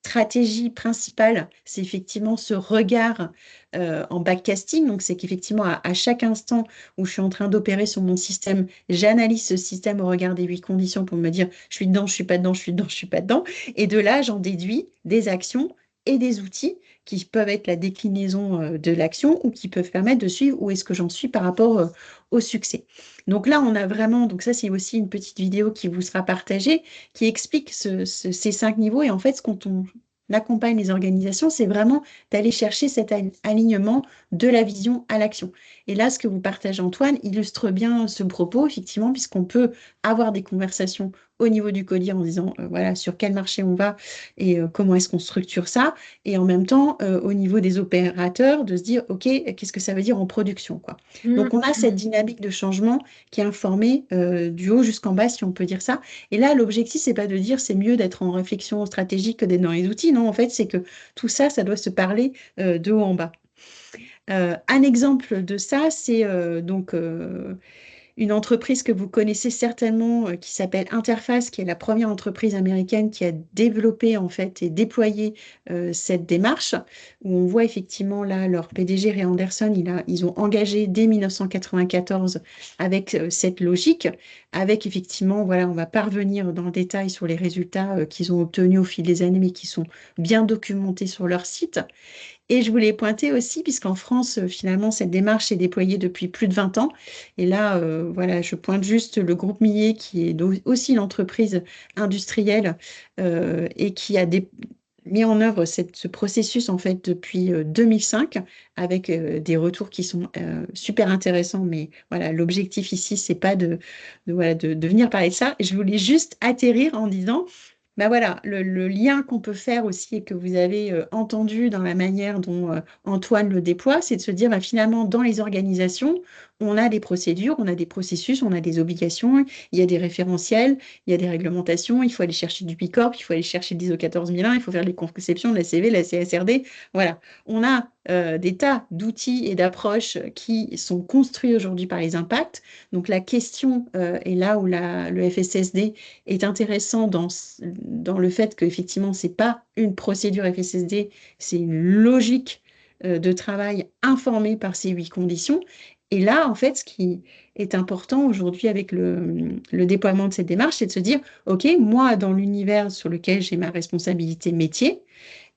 stratégie principale, c'est effectivement ce regard en backcasting. Donc, c'est qu'effectivement, à chaque instant où je suis en train d'opérer sur mon système, j'analyse ce système au regard des 8 conditions pour me dire, je suis dedans, je suis pas dedans, je suis dedans, je suis pas dedans. Et de là, j'en déduis des actions et des outils qui peuvent être la déclinaison de l'action ou qui peuvent permettre de suivre où est-ce que j'en suis par rapport au succès. Donc là, on a vraiment, donc ça, c'est aussi une petite vidéo qui vous sera partagée qui explique ces 5 niveaux. Et en fait, quand on accompagne les organisations, c'est vraiment d'aller chercher cet alignement de la vision à l'action. Et là, ce que vous partagez, Antoine, illustre bien ce propos, effectivement, puisqu'on peut avoir des conversations au niveau du codir en disant, voilà, sur quel marché on va et comment est-ce qu'on structure ça. Et en même temps, au niveau des opérateurs, de se dire, OK, qu'est-ce que ça veut dire en production, quoi. Donc, on a cette dynamique de changement qui est informée du haut jusqu'en bas, si on peut dire ça. Et là, l'objectif, c'est pas de dire c'est mieux d'être en réflexion stratégique que d'être dans les outils. Non, en fait, c'est que tout ça, ça doit se parler de haut en bas. Un exemple de ça, c'est une entreprise que vous connaissez certainement qui s'appelle Interface, qui est la première entreprise américaine qui a développé en fait et déployé cette démarche, où on voit effectivement là leur PDG Ray Anderson, ils ont engagé dès 1994 avec cette logique, avec effectivement, voilà, on va pas revenir dans le détail sur les résultats qu'ils ont obtenus au fil des années, mais qui sont bien documentés sur leur site. Et je voulais pointer aussi, puisqu'en France, finalement, cette démarche est déployée depuis plus de 20 ans. Et là, voilà, je pointe juste le groupe Millet, qui est aussi l'entreprise industrielle et qui a mis en œuvre ce processus en fait depuis 2005 avec des retours qui sont super intéressants. Mais voilà, l'objectif ici, c'est pas voilà, de venir parler de ça. Je voulais juste atterrir en disant ben voilà, le lien qu'on peut faire aussi et que vous avez entendu dans la manière dont Antoine le déploie, c'est de se dire ben, finalement, dans les organisations, on a des procédures, on a des processus, on a des obligations, il y a des référentiels, il y a des réglementations, il faut aller chercher du Bicorp, il faut aller chercher l'ISO 14001, il faut faire les conceptions de la CV, la CSRD. Voilà, on a des tas d'outils et d'approches qui sont construits aujourd'hui par les impacts. Donc la question est là où le FSSD est intéressant dans le fait qu'effectivement, ce n'est pas une procédure FSSD, c'est une logique de travail informée par ces 8 conditions. Et là, en fait, ce qui est important aujourd'hui avec le déploiement de cette démarche, c'est de se dire, OK, moi, dans l'univers sur lequel j'ai ma responsabilité métier,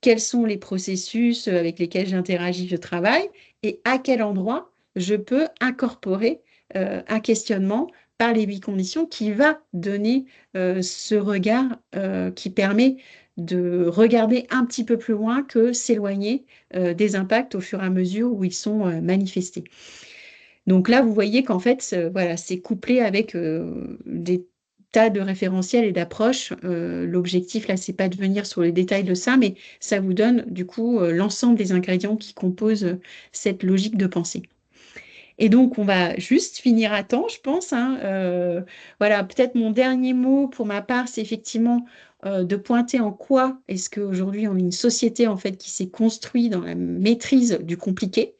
quels sont les processus avec lesquels j'interagis, je travaille, et à quel endroit je peux incorporer un questionnement par les 8 conditions qui va donner ce regard qui permet de regarder un petit peu plus loin que s'éloigner des impacts au fur et à mesure où ils sont manifestés. Donc là, vous voyez qu'en fait, voilà, c'est couplé avec des tas de référentiels et d'approches. L'objectif, là, c'est pas de venir sur les détails de ça, mais ça vous donne du coup l'ensemble des ingrédients qui composent cette logique de pensée. Et donc, on va juste finir à temps, je pense, hein. Voilà, peut-être mon dernier mot pour ma part, c'est effectivement de pointer en quoi est-ce qu'aujourd'hui on est une société en fait qui s'est construite dans la maîtrise du compliqué.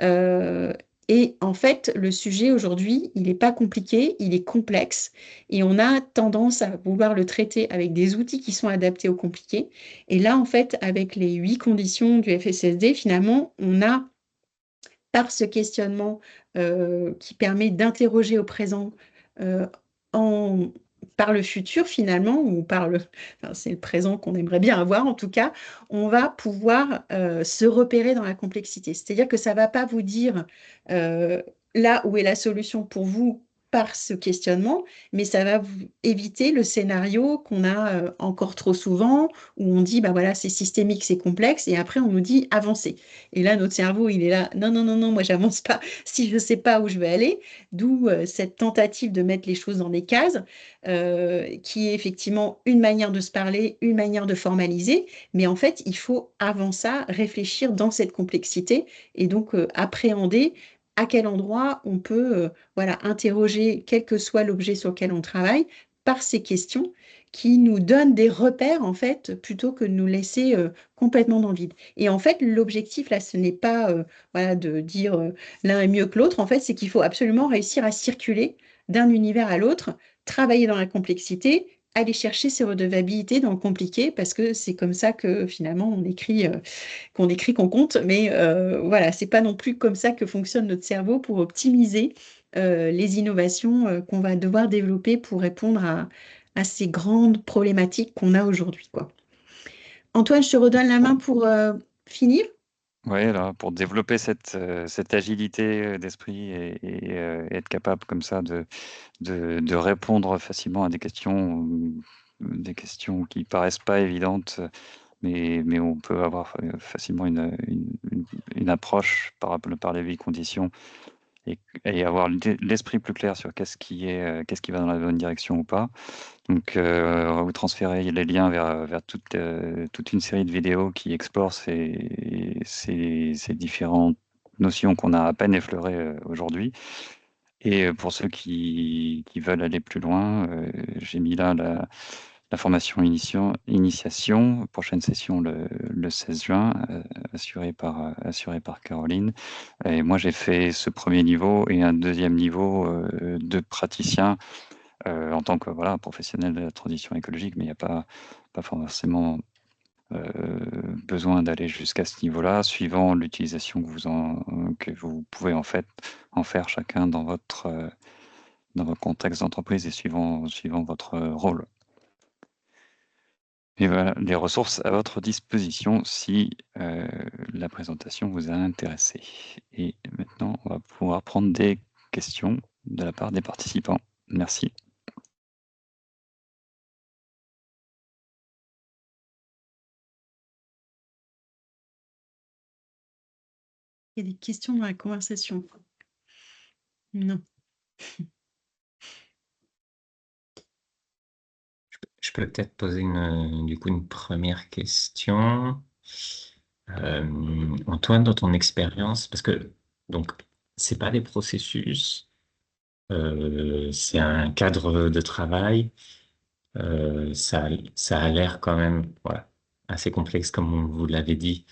Euh, et en fait, le sujet aujourd'hui, il n'est pas compliqué, il est complexe. Et on a tendance à vouloir le traiter avec des outils qui sont adaptés au compliqué. Et là, en fait, avec les 8 conditions du FSSD, finalement, on a par ce questionnement qui permet d'interroger au présent euh, en- par le futur finalement, ou par le, enfin, c'est le présent qu'on aimerait bien avoir en tout cas, on va pouvoir se repérer dans la complexité. C'est-à-dire que ça ne va pas vous dire euh, là où est la solution pour vous par ce questionnement, mais ça va vous éviter le scénario qu'on a encore trop souvent, où on dit, bah voilà, c'est systémique, c'est complexe, et après on nous dit avancez. Et là, notre cerveau, il est là, non, non, non, non, moi, j'avance pas si je ne sais pas où je vais aller. D'où cette tentative de mettre les choses dans des cases, qui est effectivement une manière de se parler, une manière de formaliser. Mais en fait, il faut, avant ça, réfléchir dans cette complexité et donc appréhender à quel endroit on peut voilà, interroger, quel que soit l'objet sur lequel on travaille, par ces questions qui nous donnent des repères, en fait, plutôt que de nous laisser complètement dans le vide. Et en fait, l'objectif, là, ce n'est pas voilà, de dire l'un est mieux que l'autre. En fait, c'est qu'il faut absolument réussir à circuler d'un univers à l'autre, travailler dans la complexité, aller chercher ses redevabilités dans le compliqué, parce que c'est comme ça que finalement qu'on écrit, qu'on compte. Mais voilà, c'est pas non plus comme ça que fonctionne notre cerveau pour optimiser les innovations qu'on va devoir développer pour répondre à ces grandes problématiques qu'on a aujourd'hui, quoi. Antoine, je te redonne la main pour finir. Ouais, là, pour développer cette agilité d'esprit et être capable comme ça de répondre facilement à des questions qui paraissent pas évidentes, mais on peut avoir facilement une approche par les 8 conditions et avoir l'esprit plus clair sur qu'est-ce qui va dans la bonne direction ou pas. Donc, on va vous transférer les liens vers toute une série de vidéos qui explorent ces différentes notions qu'on a à peine effleurées aujourd'hui. Et pour ceux qui veulent aller plus loin, j'ai mis là la formation initiation, prochaine session le 16 juin, assurée par Caroline. Et moi, j'ai fait ce premier niveau et un deuxième niveau de praticien en tant que voilà, professionnel de la transition écologique, mais il n'y a pas forcément besoin d'aller jusqu'à ce niveau-là, suivant l'utilisation que vous pouvez en fait en faire chacun dans votre contexte d'entreprise et suivant votre rôle. Et voilà, les ressources à votre disposition si la présentation vous a intéressé. Et maintenant, on va pouvoir prendre des questions de la part des participants. Merci. Il y a des questions dans la conversation. Non. Je peux peut-être poser du coup une première question. Antoine, dans ton expérience, parce que donc c'est pas des processus, c'est un cadre de travail. Ça a l'air quand même voilà, assez complexe, comme on vous l'avait dit,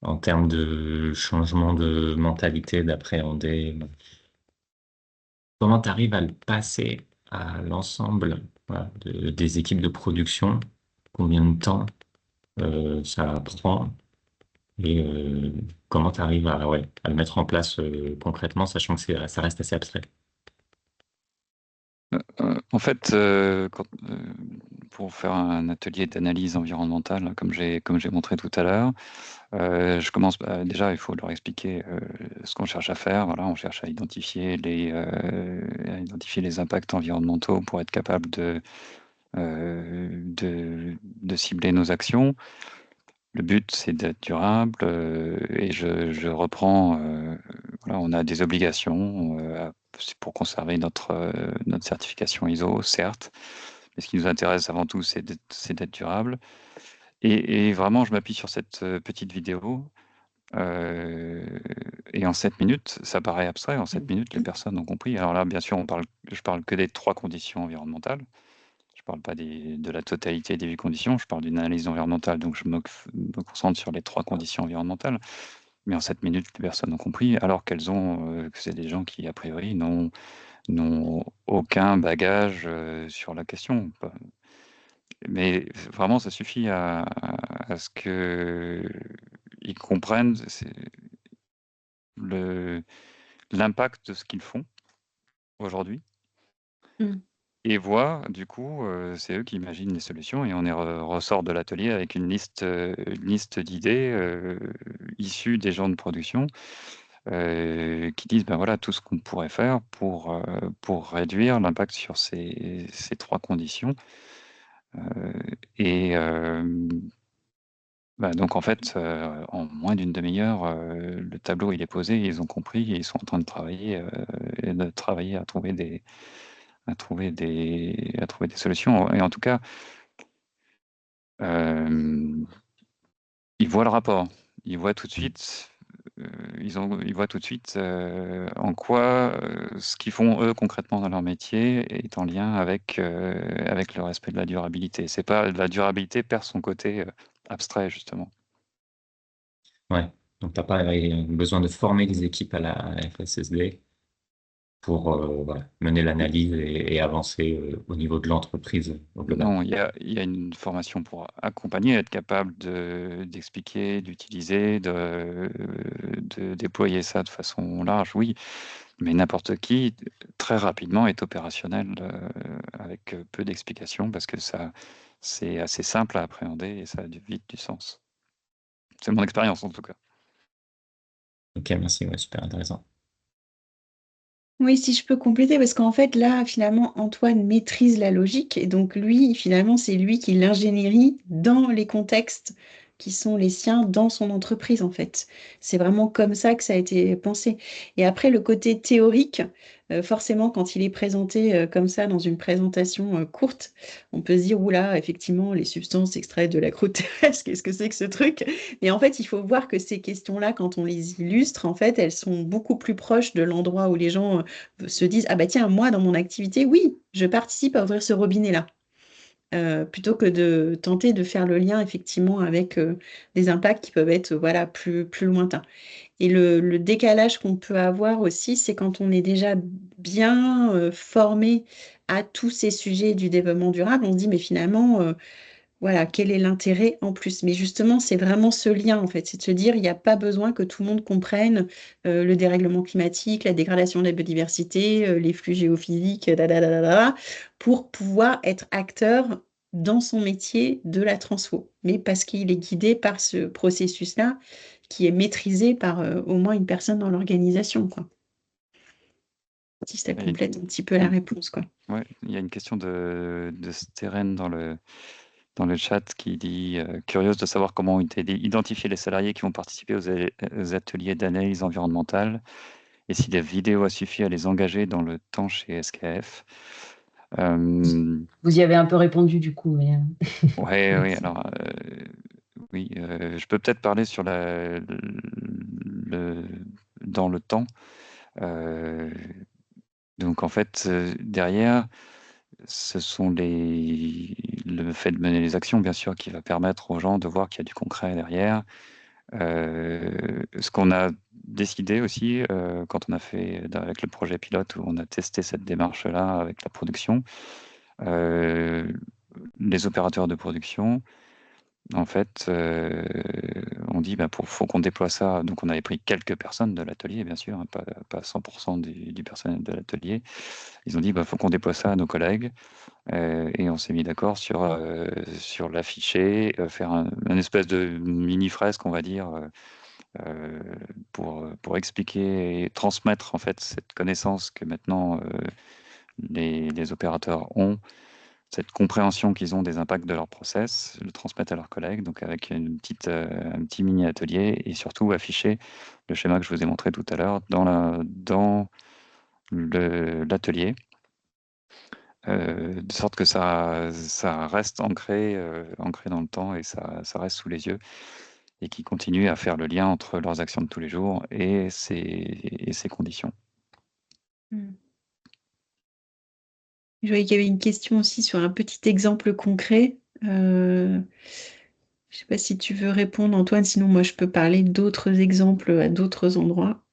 en termes de changement de mentalité, d'appréhender. Comment tu arrives à le passer à l'ensemble voilà, des équipes de production? Combien de temps ça prend? Et comment tu arrives ouais, à le mettre en place concrètement, sachant que ça reste assez abstrait? En fait, pour faire un atelier d'analyse environnementale, comme j'ai montré tout à l'heure, je commence déjà, il faut leur expliquer ce qu'on cherche à faire. Voilà, on cherche à identifier les impacts environnementaux pour être capable de cibler nos actions. Le but, c'est d'être durable, et je reprends, voilà, on a des obligations, c'est pour conserver notre certification ISO, certes, mais ce qui nous intéresse avant tout, c'est d'être durable. Et vraiment, je m'appuie sur cette petite vidéo, et en 7 minutes, ça paraît abstrait, en 7 minutes, les personnes ont compris. Alors là, bien sûr, je parle que des 3 conditions environnementales. Je parle pas de la totalité des 8 conditions, je parle d'une analyse environnementale, donc je me concentre sur les 3 conditions environnementales. Mais en 7 minutes, les personnes ont compris, alors que c'est des gens qui, a priori, n'ont aucun bagage sur la question. Mais vraiment, ça suffit à ce qu'ils comprennent l'impact de ce qu'ils font aujourd'hui. Mm. Et voient, du coup, c'est eux qui imaginent les solutions et on ressort de l'atelier avec une liste d'idées issues des gens de production qui disent, ben voilà, tout ce qu'on pourrait faire pour réduire l'impact sur ces 3 conditions. Et donc en fait, en moins d'une demi-heure, le tableau il est posé, ils ont compris et ils sont en train de travailler à trouver des solutions. Et en tout cas, ils voient le rapport. Ils voient tout de suite, en quoi ce qu'ils font eux concrètement dans leur métier est en lien avec le respect de la durabilité. C'est pas la durabilité perd son côté abstrait justement. Ouais. Donc, tu n'as pas besoin de former les équipes à la FSSD pour voilà, mener l'analyse et avancer au niveau de l'entreprise au global. Non, il y a une formation pour accompagner, être capable d'expliquer, d'utiliser, de déployer ça de façon large, oui. Mais n'importe qui, très rapidement, est opérationnel avec peu d'explications parce que c'est assez simple à appréhender et ça a vite du sens. C'est mon expérience en tout cas. Ok, merci, ouais, super intéressant. Oui, si je peux compléter, parce qu'en fait, là, finalement, Antoine maîtrise la logique, et donc lui, finalement, c'est lui qui l'ingénierie dans les contextes qui sont les siens dans son entreprise, en fait. C'est vraiment comme ça que ça a été pensé. Et après, le côté théorique, forcément, quand il est présenté comme ça dans une présentation courte, on peut se dire, oula, effectivement, les substances extraites de la croûte terrestre, qu'est-ce que c'est que ce truc? Mais en fait, il faut voir que ces questions-là, quand on les illustre, en fait, elles sont beaucoup plus proches de l'endroit où les gens se disent, ah bah tiens, moi, dans mon activité, oui, je participe à ouvrir ce robinet-là. Plutôt que de tenter de faire le lien effectivement avec des impacts qui peuvent être voilà, plus lointains. Et le décalage qu'on peut avoir aussi, c'est quand on est déjà bien formé à tous ces sujets du développement durable, on se dit, mais finalement, voilà, quel est l'intérêt en plus? Mais justement, c'est vraiment ce lien, en fait. C'est de se dire, il n'y a pas besoin que tout le monde comprenne le dérèglement climatique, la dégradation de la biodiversité, les flux géophysiques, pour pouvoir être acteur dans son métier de la transfo. Mais parce qu'il est guidé par ce processus-là, qui est maîtrisé par au moins une personne dans l'organisation, quoi. Si ça Et complète un petit peu la réponse, quoi. ouais, il y a une question de Steren dans le chat qui dit curieuse de savoir comment ont été identifiés les salariés qui vont participer aux ateliers d'analyse environnementale et si la vidéo a suffi à les engager dans le temps chez SKF. Vous y avez un peu répondu du coup, mais Oui, alors oui, je peux peut-être parler sur dans le temps. Donc en fait, derrière, ce sont le fait de mener les actions, bien sûr, qui va permettre aux gens de voir qu'il y a du concret derrière. Ce qu'on a décidé aussi, quand on a fait avec le projet pilote, où on a testé cette démarche-là avec la production, les opérateurs de production, en fait, on dit, bah, faut qu'on déploie ça. Donc, on avait pris quelques personnes de l'atelier, bien sûr, hein, pas 100% du personnel de l'atelier. Ils ont dit, bah, faut qu'on déploie ça à nos collègues. Et on s'est mis d'accord sur l'afficher, faire un espèce de mini fresque, on va dire, pour expliquer et transmettre en fait cette connaissance que maintenant les opérateurs ont cette compréhension qu'ils ont des impacts de leur process, le transmettre à leurs collègues, donc avec un petit mini-atelier, et surtout afficher le schéma que je vous ai montré tout à l'heure dans l'atelier, de sorte que ça reste ancré dans le temps et ça reste sous les yeux, et qui continuent à faire le lien entre leurs actions de tous les jours et ces conditions. Mm. Je voyais qu'il y avait une question aussi sur un petit exemple concret. Je ne sais pas si tu veux répondre, Antoine, sinon moi je peux parler d'autres exemples à d'autres endroits.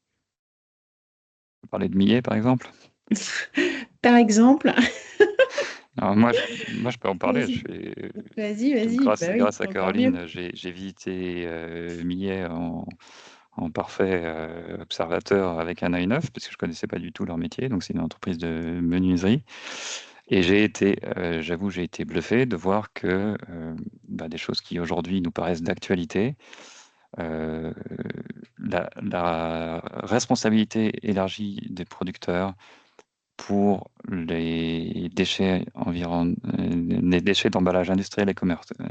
On peut parler de Millet, par exemple. Par exemple, Alors moi, je peux en parler. vas-y, bah oui, Grâce à encore mieux. Caroline, j'ai visité Millet en parfait observateur avec un œil neuf, parce que je connaissais pas du tout leur métier. Donc c'est une entreprise de menuiserie. Et j'avoue, j'ai été bluffé de voir que des choses qui aujourd'hui nous paraissent d'actualité, la responsabilité élargie des producteurs pour les déchets les déchets d'emballage industriel et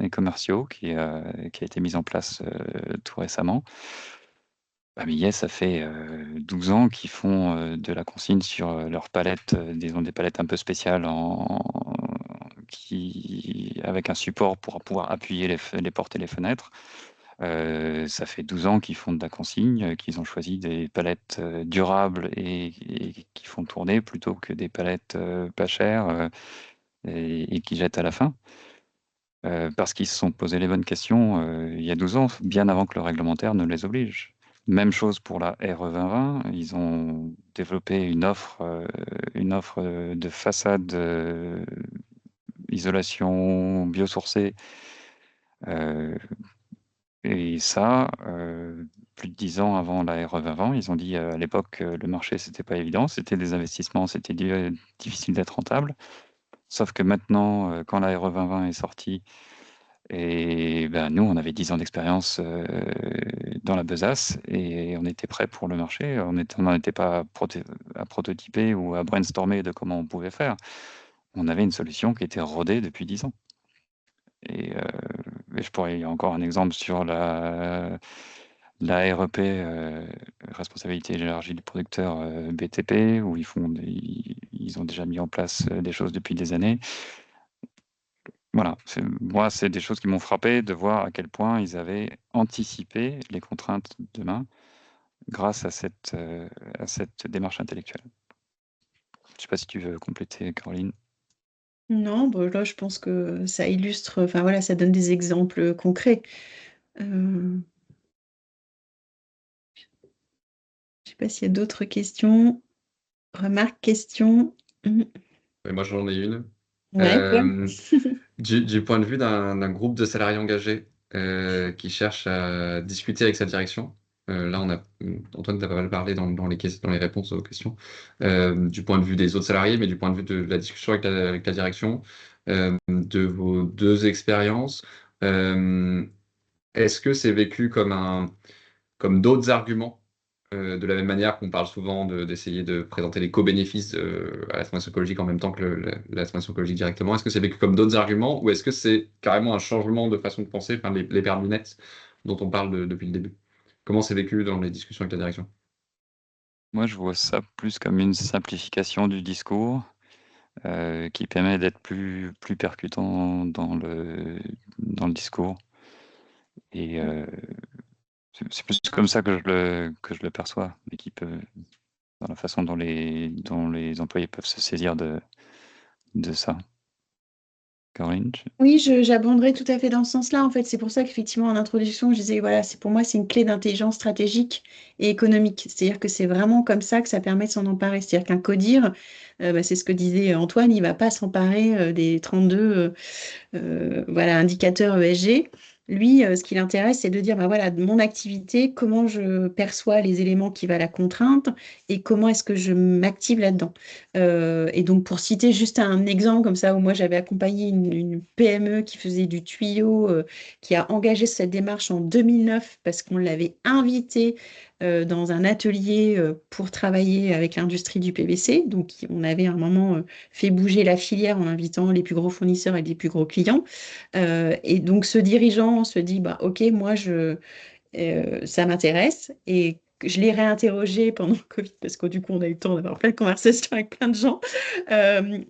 commerciaux qui a été mise en place tout récemment. Millet, ça fait 12 ans qu'ils font de la consigne sur leurs palettes, ils ont des palettes un peu spéciales avec un support pour pouvoir appuyer les portes et les fenêtres. Ça fait 12 ans qu'ils font de la consigne, qu'ils ont choisi des palettes durables et qui font tourner plutôt que des palettes pas chères et qui jettent à la fin. Parce qu'ils se sont posé les bonnes questions il y a 12 ans, bien avant que le réglementaire ne les oblige. Même chose pour la RE 2020, ils ont développé une offre de façade isolation biosourcée. Et ça, plus de 10 ans avant la RE 2020, ils ont dit à l'époque le marché, c'était pas évident, c'était des investissements, c'était difficile d'être rentable. Sauf que maintenant, quand la RE 2020 est sortie, et nous, on avait 10 ans d'expérience dans la besace et on était prêt pour le marché. On n'en était pas à prototyper ou à brainstormer de comment on pouvait faire. On avait une solution qui était rodée depuis 10 ans. Et il y a encore un exemple sur la REP, responsabilité élargie du producteur BTP, où ils ont déjà mis en place des choses depuis des années. Voilà, moi, c'est des choses qui m'ont frappé de voir à quel point ils avaient anticipé les contraintes de demain grâce à cette démarche intellectuelle. Je ne sais pas si tu veux compléter, Caroline. Non, bah là, je pense que ça illustre, enfin voilà, ça donne des exemples concrets. Je ne sais pas s'il y a d'autres questions, remarques, questions. Et moi, j'en ai une. Ouais, toi. Du point de vue d'un groupe de salariés engagés qui cherche à discuter avec sa direction, là, Antoine t'a pas mal parlé dans les réponses aux questions, du point de vue des autres salariés, mais du point de vue de la discussion avec la direction, de vos deux expériences, est-ce que c'est vécu comme d'autres arguments, de la même manière qu'on parle souvent d'essayer de présenter les co-bénéfices à la transition écologique en même temps que la transition écologique directement? Est-ce que c'est vécu comme d'autres arguments ou est-ce que c'est carrément un changement de façon de penser, enfin, les paires de lunettes dont on parle depuis le début? Comment c'est vécu dans les discussions avec la direction? Moi, je vois ça plus comme une simplification du discours qui permet d'être plus percutant dans le discours. Et c'est plus comme ça que je le perçois, l'équipe, dans la façon dont les employés peuvent se saisir de ça. Caroline? Oui, j'abonderai tout à fait dans ce sens-là. En fait, c'est pour ça qu'effectivement, en introduction, je disais, voilà, pour moi, c'est une clé d'intelligence stratégique et économique. C'est-à-dire que c'est vraiment comme ça que ça permet de s'en emparer. C'est-à-dire qu'un codir, c'est ce que disait Antoine, il ne va pas s'emparer des 32 voilà, indicateurs ESG. Lui, ce qui l'intéresse, c'est de dire, bah voilà, de mon activité, comment je perçois les éléments qui va la contraindre et comment est-ce que je m'active là-dedans. Et donc, pour citer juste un exemple comme ça, où moi, j'avais accompagné une PME qui faisait du tuyau, qui a engagé cette démarche en 2009 parce qu'on l'avait invité dans un atelier pour travailler avec l'industrie du PVC. Donc, on avait à un moment fait bouger la filière en invitant les plus gros fournisseurs et les plus gros clients. Et donc, ce dirigeant se dit, bah, OK, moi, ça m'intéresse. Et je l'ai réinterrogé pendant le Covid parce que du coup, on a eu le temps d'avoir plein de conversations avec plein de gens.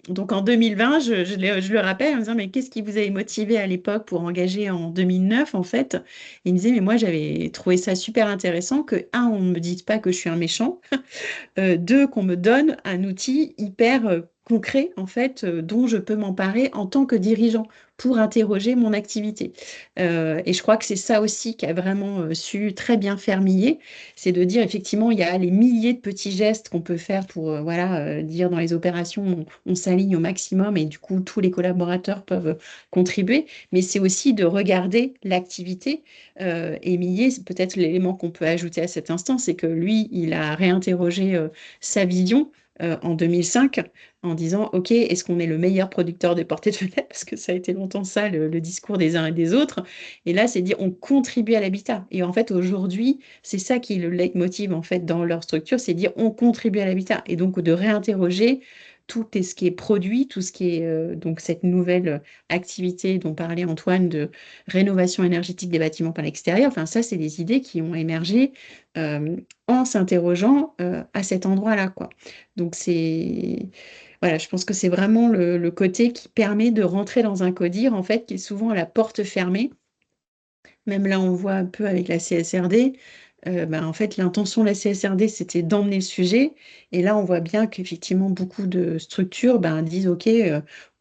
Donc en 2020, je le rappelle en me disant, mais qu'est-ce qui vous avait motivé à l'époque pour engager en 2009 en fait? Et il me disait, mais moi j'avais trouvé ça super intéressant que, un, on ne me dise pas que je suis un méchant, deux, qu'on me donne un outil hyper concret, en fait, dont je peux m'emparer en tant que dirigeant pour interroger mon activité. Et je crois que c'est ça aussi qui a vraiment su très bien fermiller, c'est de dire, effectivement, il y a les milliers de petits gestes qu'on peut faire pour, voilà, dire dans les opérations, on s'aligne au maximum et du coup, tous les collaborateurs peuvent contribuer, mais c'est aussi de regarder l'activité. Et Millet, c'est peut-être l'élément qu'on peut ajouter à cet instant, c'est que lui, il a réinterrogé sa vision en 2005 en disant, OK, est-ce qu'on est le meilleur producteur de portées de fenêtres? Parce que ça a été longtemps ça, le discours des uns et des autres. Et là, c'est dire, on contribue à l'habitat. Et en fait, aujourd'hui, c'est ça qui est le leitmotiv en fait, dans leur structure, c'est dire, on contribue à l'habitat. Et donc, de réinterroger tout ce qui est produit, tout ce qui est donc cette nouvelle activité dont parlait Antoine de rénovation énergétique des bâtiments par l'extérieur. Enfin, ça, c'est des idées qui ont émergé en s'interrogeant à cet endroit-là, quoi. Donc, voilà, je pense que c'est vraiment le côté qui permet de rentrer dans un codir, en fait, qui est souvent à la porte fermée. Même là, on voit un peu avec la CSRD, ben, en fait, l'intention de la CSRD, c'était d'emmener le sujet. Et là, on voit bien qu'effectivement, beaucoup de structures ben, disent, OK,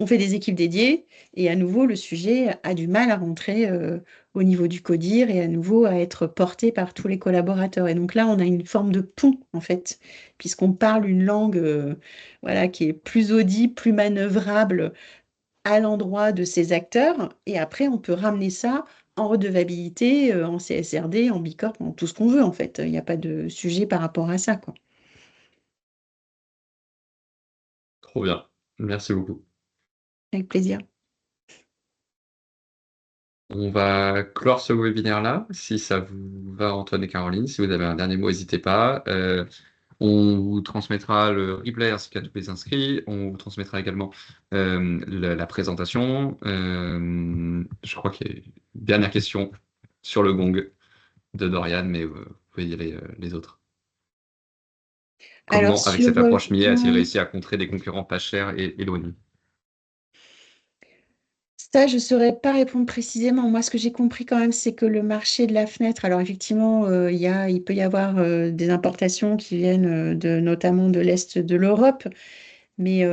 on fait des équipes dédiées. Et à nouveau, le sujet a du mal à rentrer au niveau du CODIR et à nouveau à être porté par tous les collaborateurs. Et donc là, on a une forme de pont, en fait, puisqu'on parle une langue voilà, qui est plus audible, plus manœuvrable à l'endroit de ces acteurs. Et après, on peut ramener ça en redevabilité, en CSRD, en Bicorp, en tout ce qu'on veut, en fait. Il n'y a pas de sujet par rapport à ça, quoi. Trop bien. Merci beaucoup. Avec plaisir. On va clore ce webinaire-là. Si ça vous va, Antoine et Caroline, si vous avez un dernier mot, n'hésitez pas. On vous transmettra le replay ainsi qu'à tous les inscrits. On vous transmettra également la présentation. Je crois qu'il y a une dernière question sur le gong de Dorian, mais vous pouvez y aller les autres. Alors, Comment, avec sur cette approche le Millet, a-t-il gong, réussi à contrer des concurrents pas chers et éloignés? ça, je ne saurais pas répondre précisément. Moi, ce que j'ai compris quand même, c'est que le marché de la fenêtre, alors effectivement, il peut y avoir des importations qui viennent notamment de l'Est de l'Europe. Mais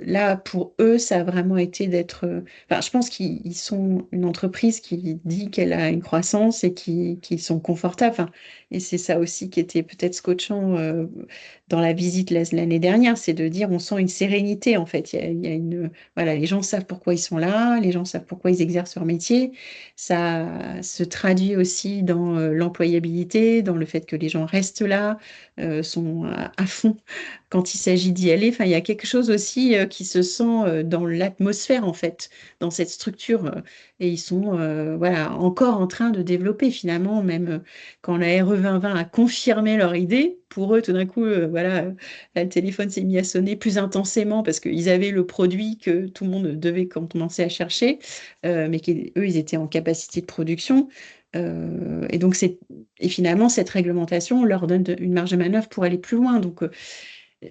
là, pour eux, ça a vraiment été d'être. Enfin, je pense qu'ils sont une entreprise qui dit qu'elle a une croissance et qui sont confortables. Enfin, et c'est ça aussi qui était peut-être scotchant dans la visite l'année dernière, c'est de dire on sent une sérénité en fait. Il y a une. Voilà, les gens savent pourquoi ils sont là, les gens savent pourquoi ils exercent leur métier. Ça se traduit aussi dans l'employabilité, dans le fait que les gens restent là, sont à fond quand il s'agit d'y aller. Enfin, il y a quelque chose aussi qui se sent dans l'atmosphère, en fait, dans cette structure. Et ils sont voilà, encore en train de développer, finalement, même quand la RE 2020 a confirmé leur idée. Pour eux, tout d'un coup, voilà, là, le téléphone s'est mis à sonner plus intensément parce qu'ils avaient le produit que tout le monde devait commencer à chercher, mais qu'eux, ils étaient en capacité de production. Et donc, et finalement, cette réglementation leur donne une marge de manœuvre pour aller plus loin. Donc,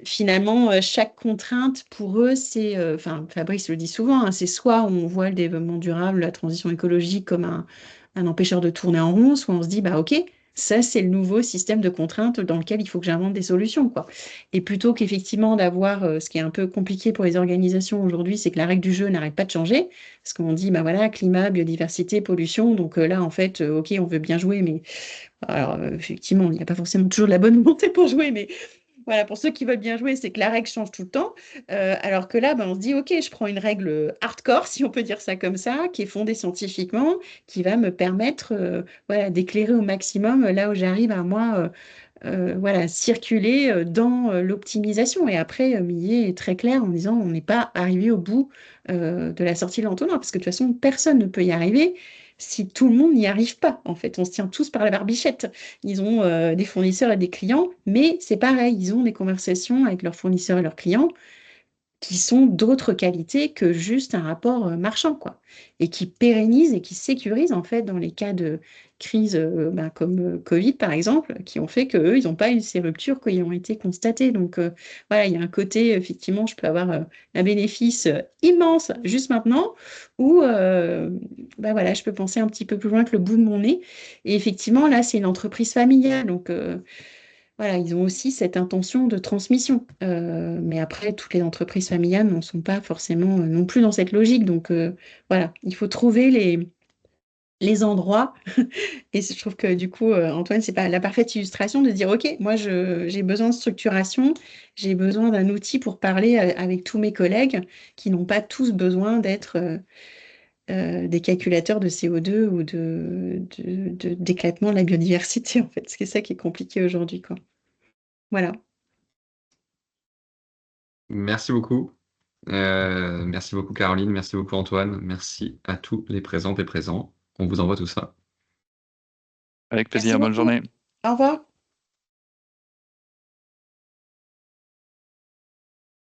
finalement, chaque contrainte pour eux, c'est, enfin, Fabrice le dit souvent, hein, c'est soit on voit le développement durable, la transition écologique comme un empêcheur de tourner en rond, soit on se dit, bah ok, ça c'est le nouveau système de contraintes dans lequel il faut que j'invente des solutions, quoi. Et plutôt qu'effectivement d'avoir, ce qui est un peu compliqué pour les organisations aujourd'hui, c'est que la règle du jeu n'arrête pas de changer, parce qu'on dit, bah voilà, climat, biodiversité, pollution, donc là en fait, ok, on veut bien jouer, mais alors effectivement, il n'y a pas forcément toujours de la bonne volonté pour jouer, mais voilà, pour ceux qui veulent bien jouer, c'est que la règle change tout le temps. Alors que là, ben, on se dit, OK, je prends une règle hardcore, si on peut dire ça comme ça, qui est fondée scientifiquement, qui va me permettre voilà, d'éclairer au maximum là où j'arrive à moi voilà, circuler dans l'optimisation. Et après, Millet est très clair en disant on n'est pas arrivé au bout de la sortie de l'entonnoir, parce que de toute façon, personne ne peut y arriver si tout le monde n'y arrive pas. En fait, on se tient tous par la barbichette. Ils ont des fournisseurs et des clients, mais c'est pareil, ils ont des conversations avec leurs fournisseurs et leurs clients qui sont d'autres qualités que juste un rapport marchand, quoi, et qui pérennisent et qui sécurisent, en fait, dans les cas de crise comme Covid, par exemple, qui ont fait qu'eux, ils n'ont pas eu ces ruptures qui ont été constatées. Donc, voilà, il y a un côté, effectivement, je peux avoir un bénéfice immense juste maintenant, ou voilà, je peux penser un petit peu plus loin que le bout de mon nez. Et effectivement, là, c'est une entreprise familiale, donc voilà, ils ont aussi cette intention de transmission. Mais après, toutes les entreprises familiales n'en sont pas forcément non plus dans cette logique. Donc voilà, il faut trouver les endroits. Et je trouve que du coup, Antoine, c'est pas la parfaite illustration de dire, OK, moi, j'ai besoin de structuration, j'ai besoin d'un outil pour parler avec tous mes collègues qui n'ont pas tous besoin d'être des calculateurs de CO2 ou d'éclatement de la biodiversité, en fait. C'est ça qui est compliqué aujourd'hui, quoi. Voilà. Merci beaucoup. Merci beaucoup Caroline, merci beaucoup Antoine, merci à tous les présentes et présents. On vous envoie tout ça. Avec Merci plaisir, bonne beaucoup. journée. Au revoir.